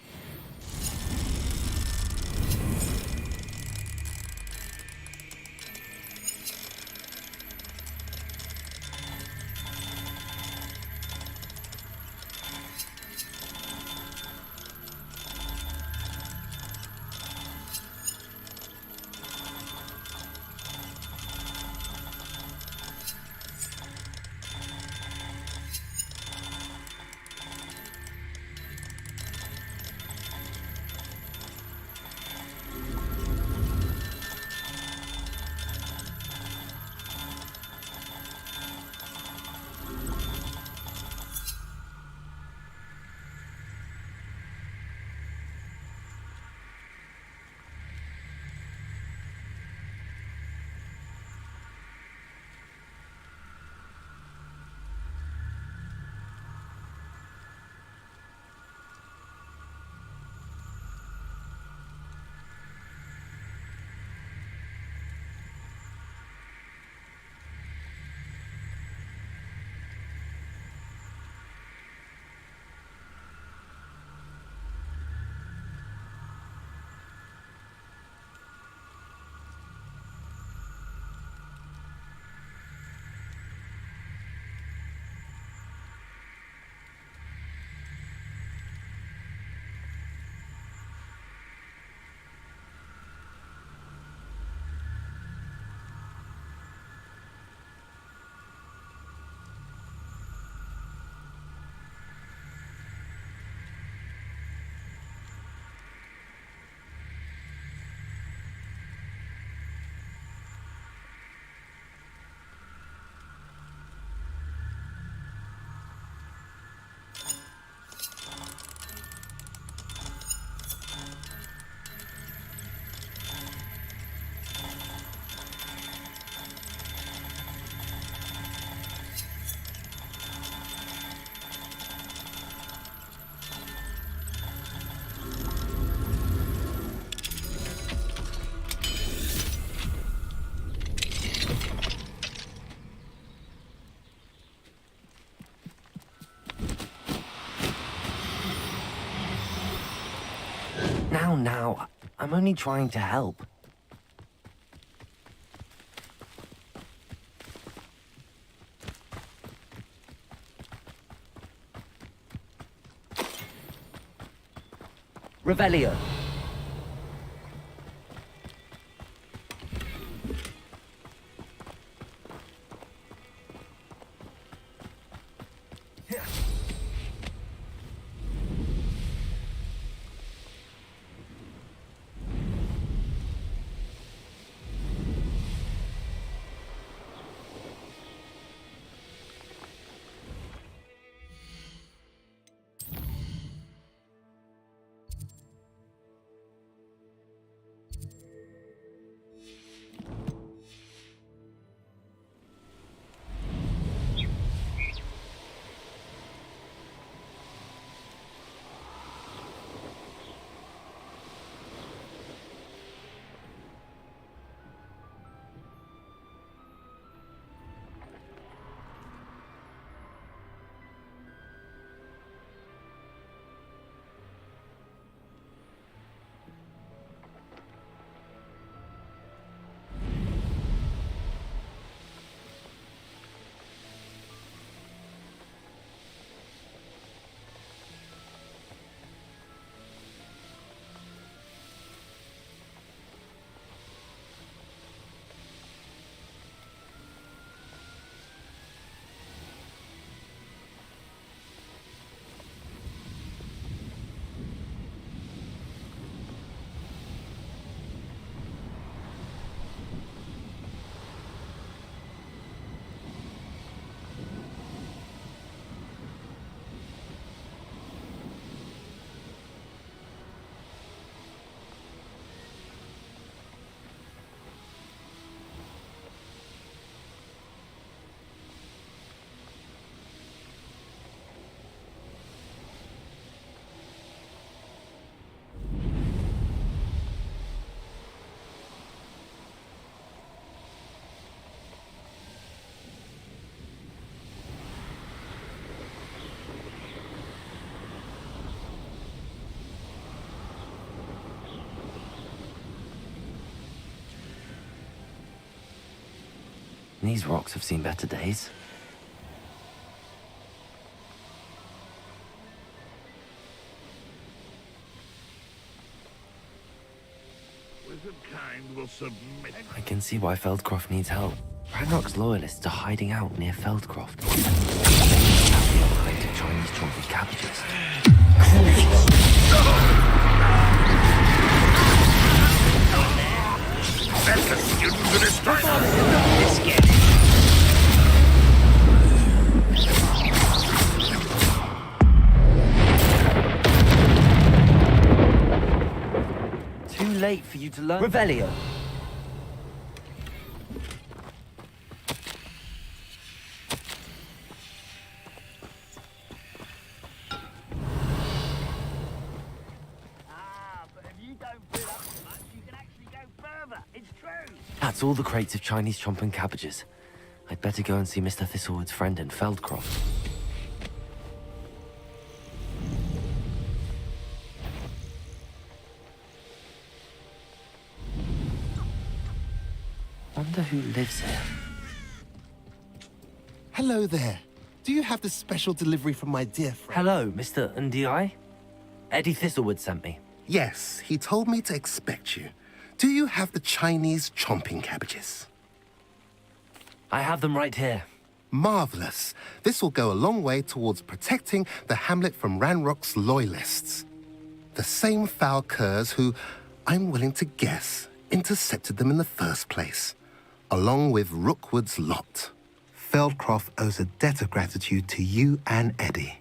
Now, I'm only trying to help. Revelio. These rocks have seen better days. Wizardkind will submit. I can see why Feldcroft needs help. Ranrock's loyalists are hiding out near Feldcroft. That's the other plate of Chinese chomping cabbages. That's the student who destroyed us. Biscuit. Too late for you to learn. Revelio. That's all the crates of Chinese chomping cabbages. I'd better go and see Mr. Thistlewood's friend in Feldcroft. Wonder who lives here. Hello there. Do you have the special delivery from my dear friend? Hello, Mr. Ndi? Eddie Thistlewood sent me. Yes, he told me to expect you. Do you have the Chinese chomping cabbages? I have them right here. Marvelous. This will go a long way towards protecting the hamlet from Ranrock's loyalists. The same foul curs who, I'm willing to guess, intercepted them in the first place, along with Rookwood's lot. Feldcroft owes a debt of gratitude to you and Eddie.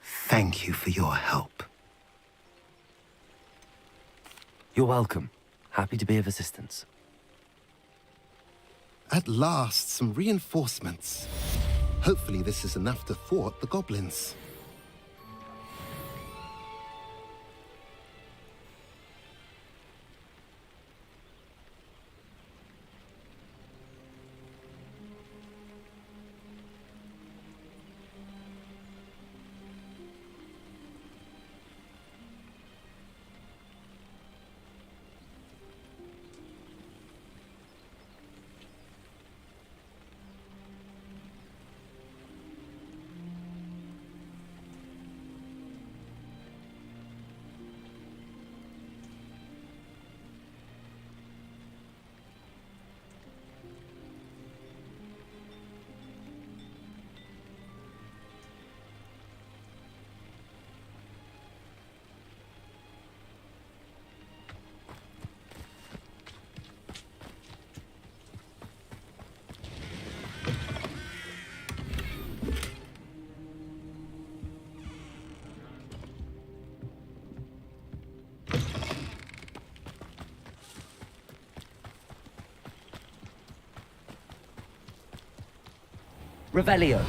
Thank you for your help. You're welcome. Happy to be of assistance. At last, some reinforcements. Hopefully this is enough to thwart the goblins. Revelio.